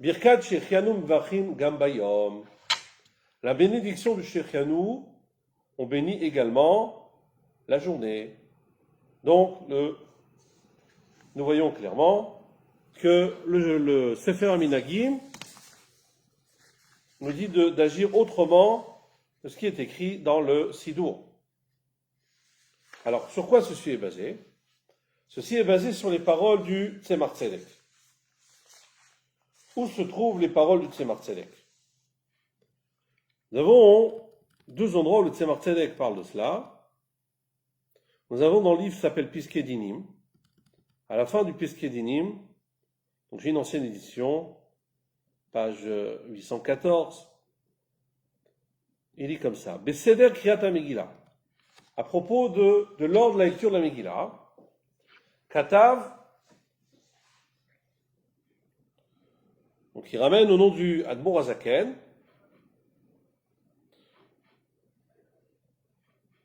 S1: Birkat Shechianu Mvachim Gam Bayom. La bénédiction du Shechianu, on bénit également la journée. Donc, nous voyons clairement que le Sefer HaMinagim nous dit d'agir autrement de ce qui est écrit dans le Sidour. Alors, sur quoi ceci est basé? Ceci est basé sur les paroles du Tzemar Tzedek. Où se trouvent les paroles du Tzemar Tzedek? Nous avons deux endroits où le Tzemar Tzedek parle de cela. Nous avons dans le livre qui s'appelle Piskei Dinim. À la fin du Piskei Dinim, donc j'ai une ancienne édition, page 814, Il dit comme ça, Beseder Kriyat Megillah. À propos de l'ordre de la lecture de la Megillah, Katav, donc il ramène au nom du Admor Azaken,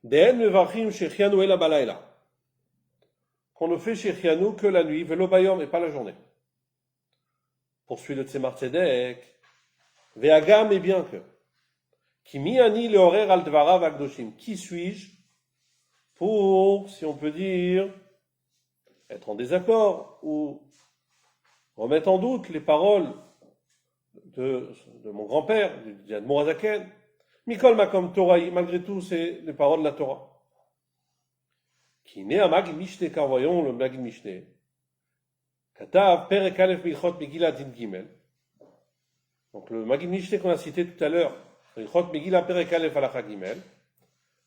S1: De'en mevarchim shechianu ela balayla, qu'on ne fait shechianu que la nuit, velo bayom et pas la journée. Poursuit le Tzemar Tzedek, ve'agam et bien que, qui miani le horer al dvarav agdoshim, qui suis-je pour, si on peut dire, être en désaccord ou remettre en doute les paroles de mon grand-père, du Admor Azaken. Mikol makom Torah, malgré tout, c'est les paroles de la Torah. Qui n'est à Magid Mishneh, car voyons le Magid Mishneh. Katav, Perek Aleph Milchot Megillah Din Gimel. Donc le Magid Mishneh qu'on a cité tout à l'heure, Milchot Megillah Perek Aleph Halacha Gimel,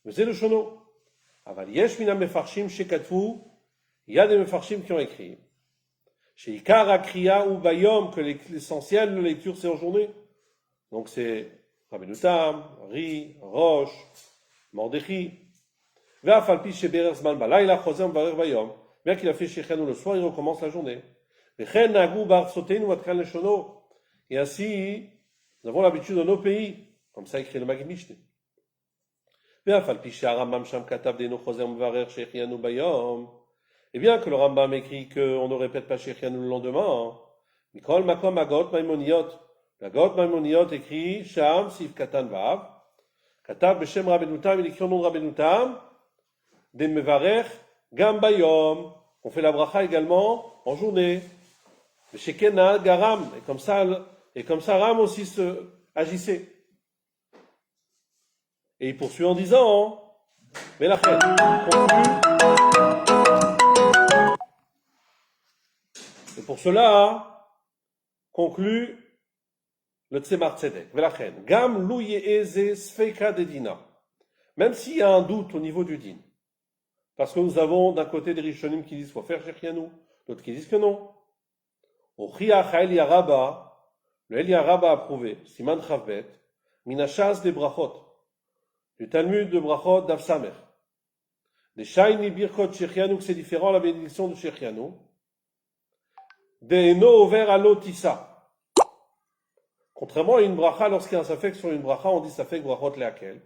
S1: mais c'est le Shono. Aval yesh mina mefarshim shekatvu, il y a des mefarshim qui ont écrit. Chez Ikar Akriya ou Bayom, que l'essentiel de la lecture c'est en journée. Donc c'est Rabbeinu Tam, Ri, Rosh, Mordechi. Ve'afalpi sheberer zman balayla choser mevarer Bayom. Bien qu'il a fait Shechenu le soir, il recommence la journée. Vechen nagu ba'artsoteinu atkan leshono. Et ainsi, nous avons l'habitude dans nos pays, comme ça écrit le Magid Mishneh. Ve'afalpi she'arambam sham katav deinu choser mevarer Shechenu Bayom. Et bien que le Rambam écrit qu'on ne répète pas Shechianu le lendemain, Mikol Makom Agot Maimoniot, la Got Maimoniot écrit Sham Sif Katan Vav, Katav Beshem Rabbeinu Tam, il écrit au nom de Rabbeinu Tam, Des Mevarech Gam Bayom, on fait la bracha également en journée, Shekena Garam, et comme ça Ram aussi se agissait. Et il poursuit en disant, mais la fête, et pour cela, conclut le Tzemar Tzedek. Velachen, Gam lu ye'eze sfeika dedina. Même s'il y a un doute au niveau du din, parce que nous avons d'un côté des Rishonim qui disent qu'il faut faire Shechianu, d'autres qui disent que non. Au Chiach El Yaraba, le El Yaraba a prouvé, Siman Chavbet, Minachas de Brachot, du Talmud de Brachot d'Avsamer. Des Shaini Birkot Shechianu, que c'est différent à la bénédiction de Shechianu. De'eno over alotissa. Contrairement à une bracha, lorsqu'il y a un safek sur une bracha, on dit safek brachot leakel.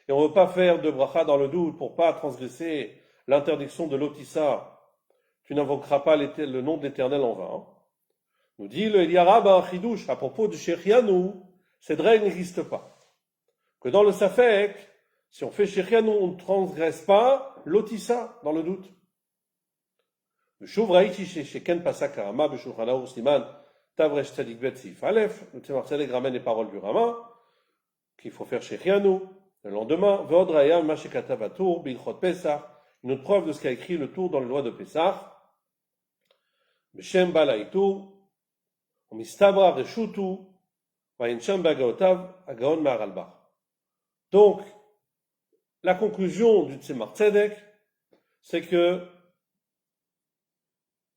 S1: Et on ne veut pas faire de bracha dans le doute pour pas transgresser l'interdiction de l'otissa. Tu n'invoqueras pas le nom de l'Éternel en vain. Nous dit le Eliarab à Chidouche, à propos de Shechianu, cette règle n'existe pas. Que dans le safek, si on fait Shechianu, on ne transgresse pas l'otissa dans le doute. Le Ken Pasak Karama, Beshulchan Aruch Siman, Tavresh Tzadik Bet Sif Aleph, le Tzemar Tzedek ramène les paroles du Rama, qu'il faut faire Shechianu, le lendemain, Ve'od Raya, Mashekatav Atur, Bilchot Pesach, une autre preuve de ce qu'a écrit le Tour dans les lois de Pesach, Beshem Balaitu, Mistabra Reshutu, Vayensham Bagaotav, Agaon Ma'aralbach. Donc, la conclusion du Tzemar Tzedek, c'est que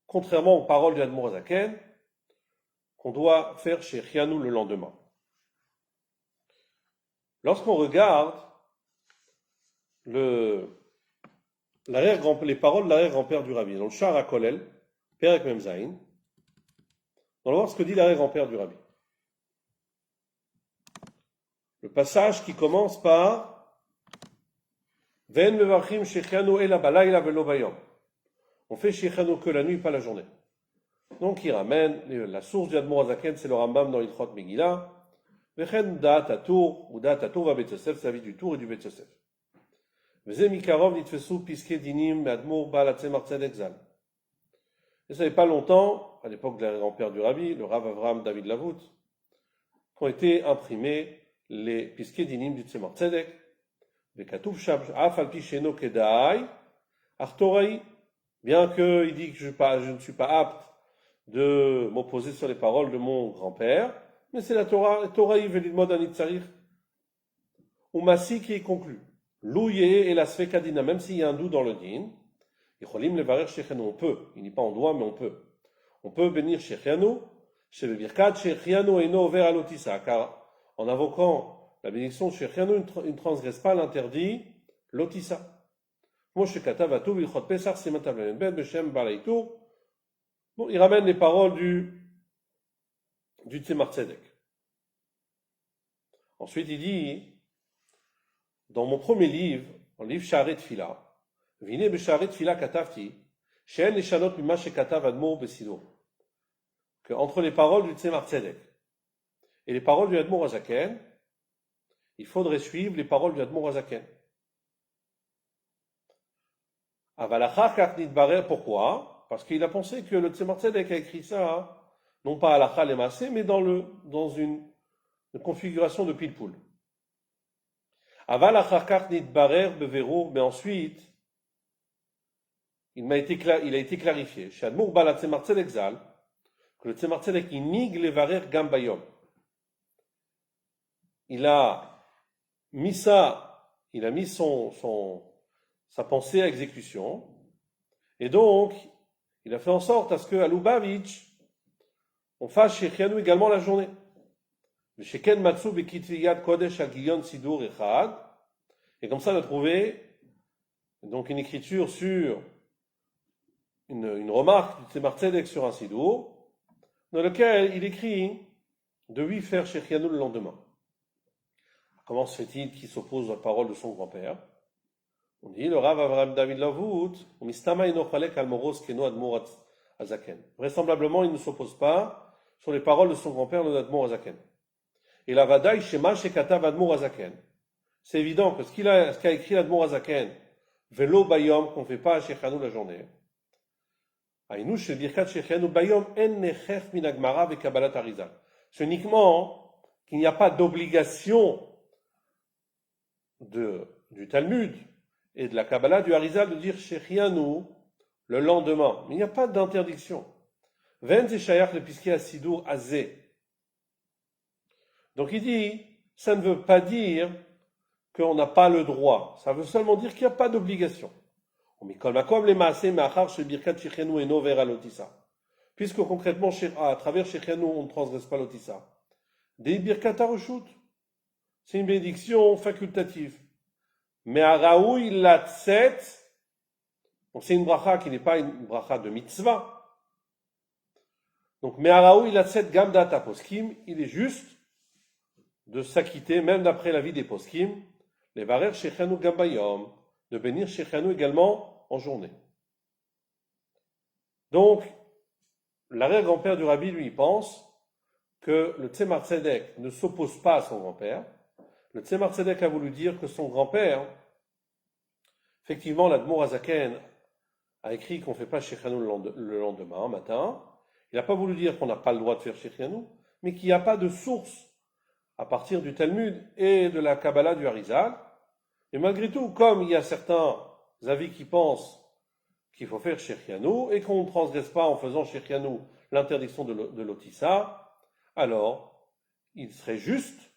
S1: contrairement aux paroles du Admor Azaken, qu'on doit faire chez Shechianu le lendemain. Lorsqu'on regarde les paroles de l'arrière-grand-père du Rabbi, dans le Shar HaKolel, Perek Mem Zayin, on va voir ce que dit l'arrière-grand-père du Rabbi. Le passage qui commence par Ve'en mevarchim Shechianu ela balayla velo bayom. On fait Shechianu que la nuit, pas la journée. Donc il ramène la source du Admor Azaken, c'est le Rambam dans Ilchot Megillah. Vechen Da'at Atur, ou Da'at Atur va Bet Yosef, c'est la vie du Tour et du Bet Yosef. Veze Mikarov nitfesu piske dinim Admor Baal Tzemar Tzedek Zal. Et ça n'est pas longtemps, à l'époque de l'arrière-grand-père du Rabbi, le Rav Avraham David Lavut, qu'ont été imprimés les piske dinim du Tzemar Tzedek. Vekatuv Shab Af al pi sheno kedai Artorai. Bien qu'il dit que je ne suis pas apte de m'opposer sur les paroles de mon grand-père, mais c'est la Torah, Torah Velimod Anitzarich. Umasi qui conclut. Louye et la Svekadina, même s'il y a un doute dans le din, Yecholim levarer Shechianu, on peut, il n'est pas en doigt, mais on peut. On peut bénir Shechianu, Shebebirkat Shechianu eno over alotissa, car en invoquant la bénédiction de Shechianu ne transgresse pas l'interdit Lotissa. Moshe Katav Atu Vilchot Pesach Siman Tav Lamed Bet Beshem Balaitur. Bon, il ramène les paroles du Tzemar Tzedek. Ensuite, il dit, dans mon premier livre, dans le livre Sha'arei Tfila, Vine B'Sha'arei Tfila Katavti, She'en Leshanot Mima Shekatav Admor Besidur, que entre les paroles du Tzemar Tzedek et les paroles du Admor Hazaken, il faudrait suivre les paroles du Admor Hazaken. Avalachar Kach Nidbarer, pourquoi? Parce qu'il a pensé que le Tzemar Tzedek a écrit ça, non pas à l'Achal et Massé, mais dans une configuration de pile-poule. Avalachar Kach Nidbarer Beverur, mais ensuite, il a été clarifié, chez Admor Bala Tzemar Tzedek Zal, que le Tzemar Tzedek inig levarer gam bayom. Il a mis sa pensée à exécution, et donc, il a fait en sorte à ce que à Lubavitch, on fasse Shechianu également la journée. Sheken Matsu Bekitviyad Kodesh Agiyon Sidur Echad, et comme ça, on a trouvé donc une écriture sur une remarque du Tzemar Tzedek sur un Sidur, dans lequel il écrit de lui faire Shechianu le lendemain. Comment se fait-il qu'il s'oppose à la parole de son grand-père? On dit, le Rav Avraham David Lavut, vraisemblablement, il ne s'oppose pas sur les paroles de son grand-père, le Admor Hazaken. Et la Vadaï Shema Shekatav Admor Hazaken. C'est évident que ce qu'a écrit l'Admor Hazaken, Velo Bayom, qu'on ne fait pas à Shechianu la journée, c'est uniquement qu'il n'y a pas d'obligation du Talmud et de la Kabbalah du Harizal de dire Shechianu le lendemain. Mais il n'y a pas d'interdiction. Ven zeshayach le piskei asidur azé. Donc il dit, ça ne veut pas dire qu'on n'a pas le droit. Ça veut seulement dire qu'il n'y a pas d'obligation. Puisque concrètement, à travers Shechianu, on ne transgresse pas l'otissa. Des birkat haroshut, c'est une bénédiction facultative. Mais à Raoui Latset, donc c'est une bracha qui n'est pas une bracha de mitzvah. Donc, mais à Raoui Latset Gamdata Poskim, il est juste de s'acquitter, même d'après l'avis des Poskim, les Varer Shechianu Gambayom, de bénir Shechianu également en journée. Donc, l'arrière-grand-père du Rabbi, lui, pense que le Tzemar Tzedek ne s'oppose pas à son grand-père. Le Tzemar Tzedek a voulu dire que son grand-père, effectivement, l'Admor Hazaken a écrit qu'on ne fait pas Shechianu le lendemain, matin. Il n'a pas voulu dire qu'on n'a pas le droit de faire Shechianu, mais qu'il n'y a pas de source à partir du Talmud et de la Kabbalah du Harizal. Et malgré tout, comme il y a certains avis qui pensent qu'il faut faire Shechianu et qu'on ne transgresse pas en faisant Shechianu l'interdiction de l'otissa, alors il serait juste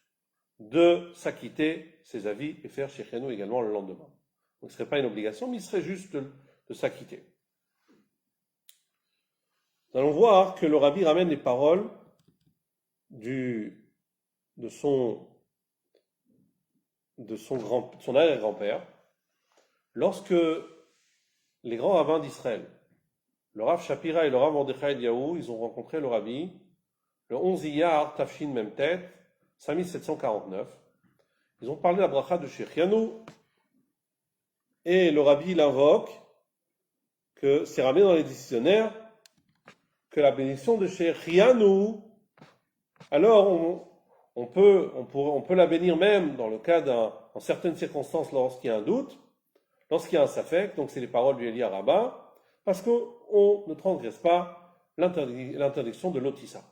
S1: de s'acquitter ses avis et faire Shechianu également le lendemain. Donc ce ne serait pas une obligation, mais il serait juste de s'acquitter. Nous allons voir que le Rabbi ramène les paroles de son arrière-grand-père lorsque les grands rabbins d'Israël, le Rav Shapira et le Rav Mordechai Eliyahu, ils ont rencontré le Rabbi le 11 Iyar Tafshin Memtet 5749. Ils ont parlé de la bracha de Shechianu et le Rabbi l'invoque que c'est ramené dans les décisionnaires que la bénédiction de Shechianu, alors on peut la bénir même dans le cas en certaines circonstances lorsqu'il y a un doute, lorsqu'il y a un safek, donc c'est les paroles du Eli Rabbah, parce qu'on ne transgresse pas l'interdiction de l'otissa.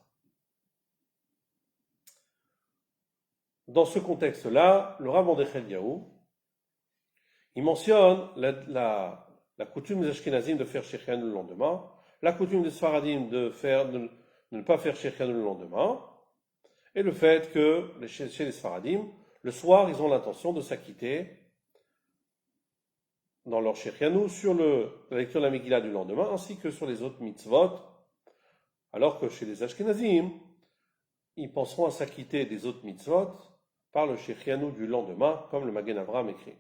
S1: Dans ce contexte-là, le Rav Mordechai Eliyahu, il mentionne la coutume des Ashkenazim de faire Shechianu le lendemain, la coutume des Sfaradim de ne pas faire Shechianu le lendemain, et le fait que chez les Sfaradim, le soir, ils ont l'intention de s'acquitter dans leur Shechianu sur la lecture de la Megillah du lendemain, ainsi que sur les autres mitzvot, alors que chez les Ashkenazim, ils penseront à s'acquitter des autres mitzvot par le Shechianu du lendemain, comme le Magen Avraham écrit.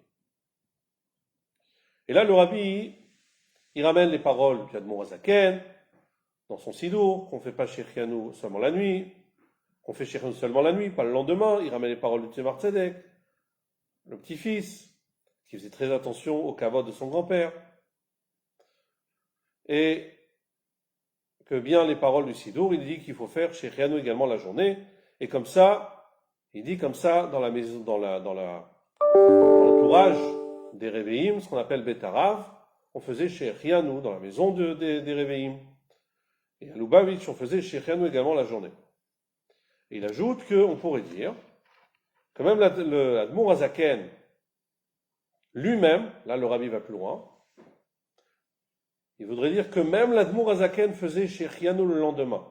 S1: Et là, le Rabbi, il ramène les paroles du Admor Hazaken dans son Sidour, qu'on ne fait pas Shechianu seulement la nuit, qu'on fait Shechianu seulement la nuit, pas le lendemain. Il ramène les paroles du Tzemar Tzedek, le petit-fils, qui faisait très attention au kavod de son grand-père. Et que bien les paroles du Sidour, il dit qu'il faut faire Shechianu également la journée, et comme ça, il dit comme ça, dans la maison, dans l'entourage des Réveillim, ce qu'on appelle Betarav, on faisait Shechianu dans la maison des Réveillim. Et à Lubavitch, on faisait Shechianu également la journée. Et il ajoute qu'on pourrait dire que même le Admor Hazaken lui-même, là le Rabbi va plus loin, il voudrait dire que même l'Admor Hazaken faisait Shechianu le lendemain.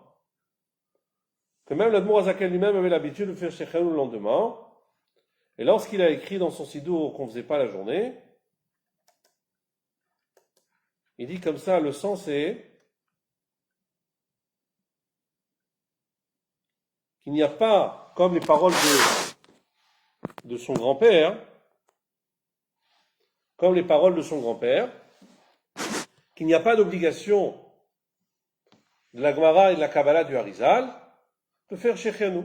S1: Que même l'Admor Hazaken lui-même avait l'habitude de faire Shechianu le lendemain. Et lorsqu'il a écrit dans son Sidour qu'on ne faisait pas la journée, il dit comme ça, le sens est qu'il n'y a pas, comme les paroles de son grand-père, qu'il n'y a pas d'obligation de la Gemara et de la Kabbalah du Harizal de faire Shechianu.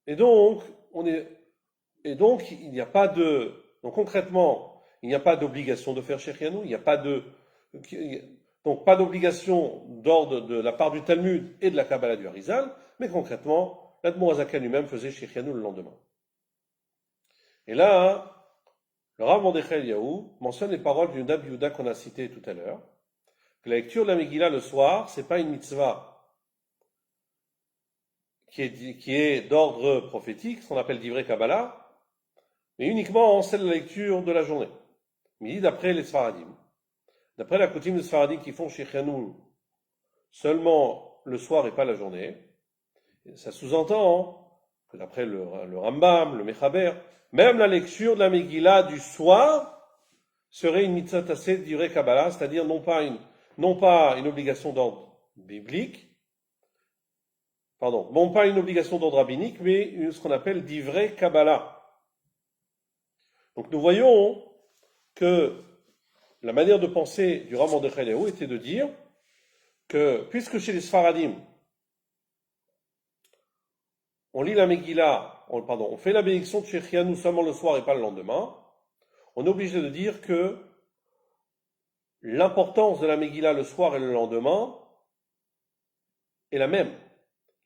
S1: Et donc, il n'y a pas donc concrètement, il n'y a pas d'obligation de faire Shechianu, il n'y a pas donc pas d'obligation d'ordre de la part du Talmud et de la Kabbalah du Harizal, mais concrètement, l'Admor Hazaken lui-même faisait Shechianu le lendemain. Et là, le Rav Mordechai Eliyahu mentionne les paroles du Rabbi Yehuda qu'on a cité tout à l'heure, que la lecture de la Megillah le soir, c'est pas une mitzvah qui est d'ordre prophétique, ce qu'on appelle Divrei Kabbalah, mais uniquement celle de la lecture de la journée. Mais d'après les Sfaradim, d'après la coutume des Sfaradim qui font Shechianu seulement le soir et pas la journée, ça sous-entend que d'après le Rambam, le Mechaber, même la lecture de la Megillah du soir serait une mitzvah tassée de Divrei Kabbalah, c'est-à-dire non pas une obligation d'ordre biblique, non pas une obligation d'ordre rabbinique, mais ce qu'on appelle Divrei Kabbalah. Donc nous voyons que la manière de penser du Rav Mordechai Eliyahu était de dire que, puisque chez les Sfaradim, on lit la Megillah, on fait la bénédiction de Shechianu seulement le soir et pas le lendemain, on est obligé de dire que l'importance de la Megillah le soir et le lendemain est la même.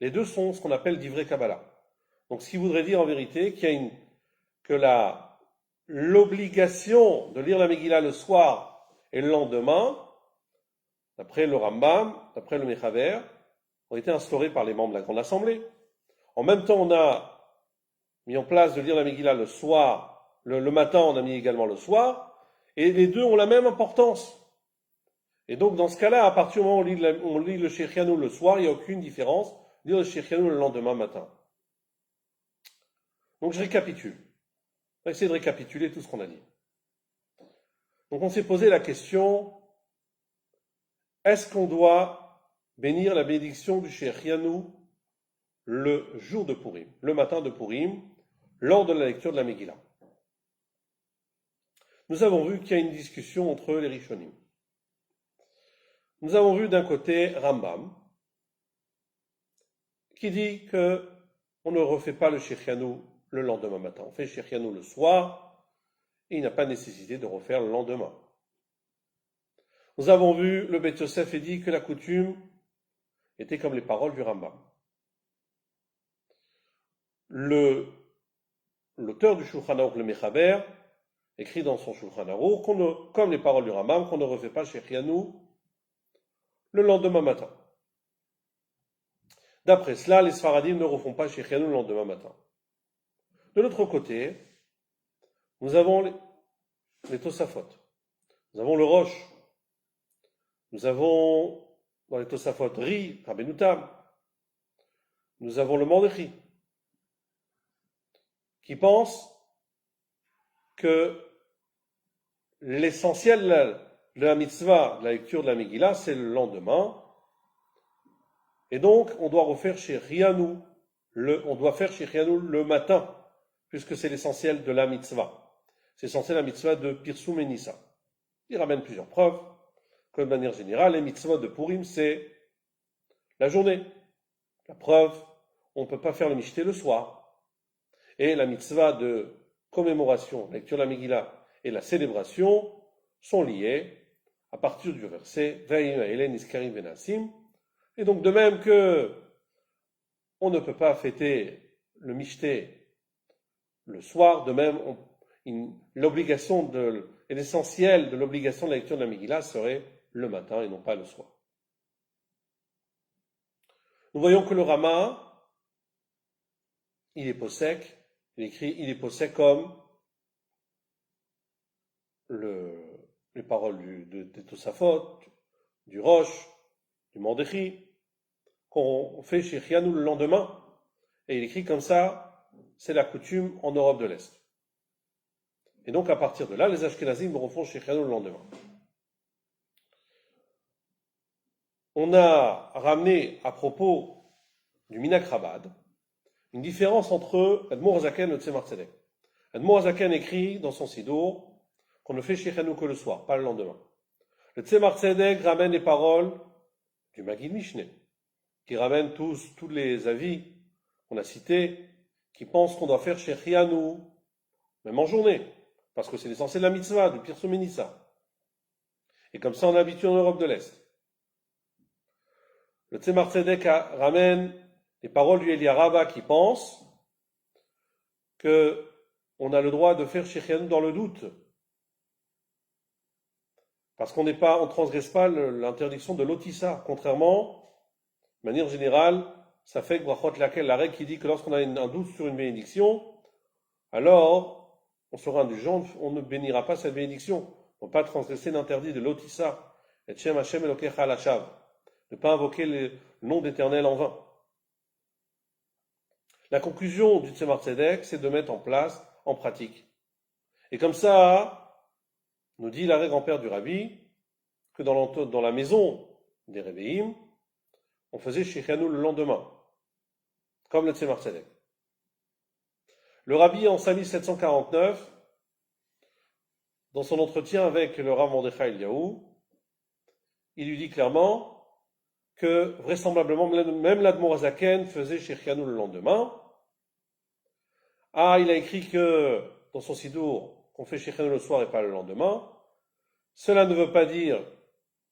S1: Les deux sont ce qu'on appelle Divrei Kabbalah. Donc ce qui voudrait dire en vérité que l'obligation de lire la Megillah le soir et le lendemain, d'après le Rambam, d'après le Mechaber, ont été instaurées par les membres de la Grande Assemblée. En même temps, on a mis en place de lire la Megillah le soir, le matin, on a mis également le soir, et les deux ont la même importance. Et donc, dans ce cas-là, à partir du moment où on lit le Shechianu le soir, il n'y a aucune différence, lire le Shechianu le lendemain matin. Donc, je récapitule. On va essayer de récapituler tout ce qu'on a dit. Donc, on s'est posé la question, est-ce qu'on doit bénir la bénédiction du Shechianu le jour de Purim, le matin de Purim, lors de la lecture de la Megillah? Nous avons vu qu'il y a une discussion entre les Rishonim. Nous avons vu d'un côté Rambam, qui dit qu'on ne refait pas le Shechianu le lendemain matin. On fait Shechianu le soir, et il n'y a pas nécessité de refaire le lendemain. Nous avons vu le Beit Yosef et dit que la coutume était comme les paroles du Rambam. L'auteur du Shulchan Aruch, le Mechaber, écrit dans son Shulchan Aruch, comme les paroles du Rambam, qu'on ne refait pas Shechianu le lendemain matin. D'après cela, les Sfaradim ne refont pas Shechianu le lendemain matin. De l'autre côté, nous avons les Tosafot. Nous avons le Rosh. Nous avons, dans les Tosafot, Ri, Rabbeinu Tam. Nous avons le Mordechai, qui pense que l'essentiel de la mitzvah, de la lecture de la Megillah, c'est le lendemain. Et donc, on doit refaire Shechianu on doit faire Shechianu le matin, puisque c'est l'essentiel de la mitzvah. C'est l'essentiel de la mitzvah de Pirsum et Nissa. Il ramène plusieurs preuves, que de manière générale, les mitzvahs de Purim, c'est la journée. La preuve, on ne peut pas faire le Mishté le soir. Et la mitzvah de commémoration, lecture de la Megillah et la célébration sont liées à partir du verset Ve'im ha'elen niskarim ve'nasim. Et donc de même que on ne peut pas fêter le Mishté le soir, de même l'obligation et l'essentiel de l'obligation de la lecture de la Megillah serait le matin et non pas le soir. Nous voyons que le Rama, il est possèque, il écrit, il est possèque comme les paroles des Tosafot, du Rosh, du Mandéchi, qu'on fait chez Chianou le lendemain, et il écrit comme ça, c'est la coutume en Europe de l'Est. Et donc à partir de là, les Ashkenazim le refont chez Chianou le lendemain. On a ramené à propos du Minak Rabad une différence entre Admor Zaken et le Tzemar Tzedek. Admor Zaken écrit dans son Sidour qu'on ne fait Shechianu que le soir, pas le lendemain. Le Tzemar Tzedek ramène les paroles du Magid Mishneh, qui ramène tous les avis qu'on a cités, qui pensent qu'on doit faire Shechianu, même en journée, parce que c'est l'essentiel de la mitzvah, du Pirsum et Nissa. Et comme ça, on est habitué en Europe de l'Est. Le Tzemar Tzedek ramène les paroles du Eliaraba qui pense qu'on a le droit de faire Shechianu dans le doute. Parce qu'on ne transgresse pas l'interdiction de l'otissa. Contrairement, de manière générale, ça fait que la règle qui dit que lorsqu'on a un doute sur une bénédiction, alors on sera indulgent, on ne bénira pas cette bénédiction. On ne peut pas transgresser l'interdit de l'otissa. Et Shem Hashem Elokecha Lashav. Ne pas invoquer le nom d'Éternel en vain. La conclusion du Tzemar Tzedek, c'est de mettre en pratique. Et comme ça, nous dit l'arrière-grand-père du Rabbi, que dans la maison des Rebbeim, on faisait Shechianu le lendemain, comme le Tzemar Tzedek. Le Rabbi, en 5749, dans son entretien avec le Rav Mordechai Eliyahu, il lui dit clairement que vraisemblablement même l'Admor Hazaken faisait Shechianu le lendemain. Il a écrit que dans son Sidour qu'on fait Shechianu le soir et pas le lendemain. Cela ne veut pas dire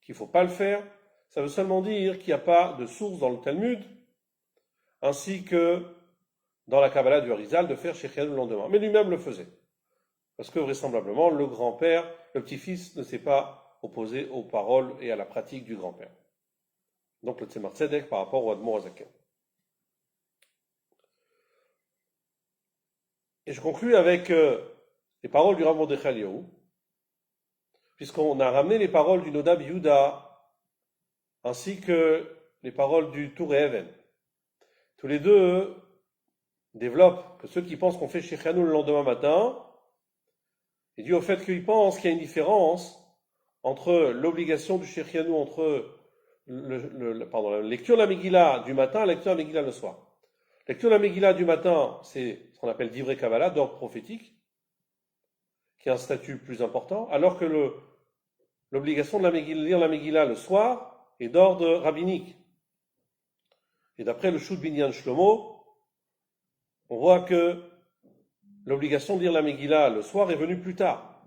S1: qu'il ne faut pas le faire, ça veut seulement dire qu'il n'y a pas de source dans le Talmud, ainsi que dans la Kabbalah du Harizal de faire Shechianu le lendemain. Mais lui-même le faisait. Parce que vraisemblablement, le grand-père, le petit-fils ne s'est pas opposé aux paroles et à la pratique du grand-père. Donc le Tzemar Tzedek par rapport au Admor Hazaken. Et je conclus avec les paroles du Rav Mordechai Eliyahu, puisqu'on a ramené les paroles du Nodab Yehuda, ainsi que les paroles du Tour et Even. Tous les deux développent que ceux qui pensent qu'on fait Shechianu le lendemain matin, est dû au fait qu'ils pensent qu'il y a une différence entre l'obligation du Shechianu entre la lecture de la Megillah du matin et la lecture de la Megillah le soir. La lecture de la Megillah du matin, c'est ce qu'on appelle Divrei Kabbalah, d'ordre prophétique, qui a un statut plus important, alors que l'obligation de lire la Megillah le soir est d'ordre rabbinique. Et d'après le Shut Binyan Shlomo, on voit que l'obligation de lire la Megillah le soir est venue plus tard.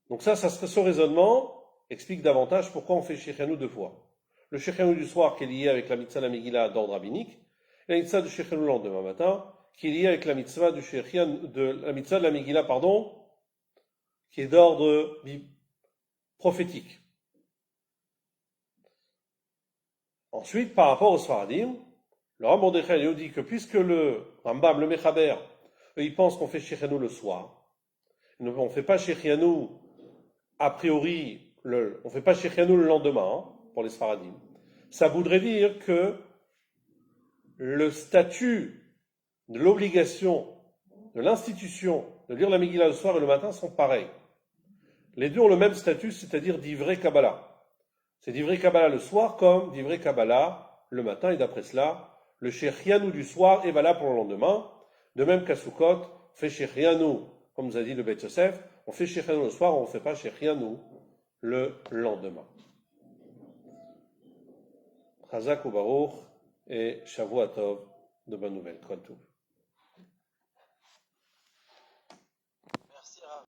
S1: Donc ce raisonnement explique davantage pourquoi on fait Shechianu deux fois. Le Shechianu du soir qui est lié avec la mitzvah de la Megillah d'ordre rabbinique, et la mitzvah du Shechianu le lendemain matin, qui est lié avec la mitzvah de la Megillah, qui est d'ordre prophétique. Ensuite, par rapport au Sfaradim, le Rav Mordechai Eliyahu dit que puisque le Rambam, le Mechaber, eux, ils pensent qu'on fait Shechianu le soir, on ne fait pas Shechianu a priori, on ne fait pas Shechianu le lendemain, pour les Sfaradim. Ça voudrait dire que le statut de l'obligation, de l'institution de lire la Megillah le soir et le matin sont pareils. Les deux ont le même statut, c'est-à-dire Divrei Kabbalah. C'est Divrei Kabbalah le soir comme Divrei Kabbalah le matin, et d'après cela, le Shechianu du soir est valable pour le lendemain. De même qu'à Sukkot, on fait Shechianu, comme nous a dit le Beit Yosef, on fait Shechianu le soir, on ne fait pas Shechianu le lendemain. Chazak ou Baruch et Shavua Tov, de bonnes nouvelles. Kol Tov.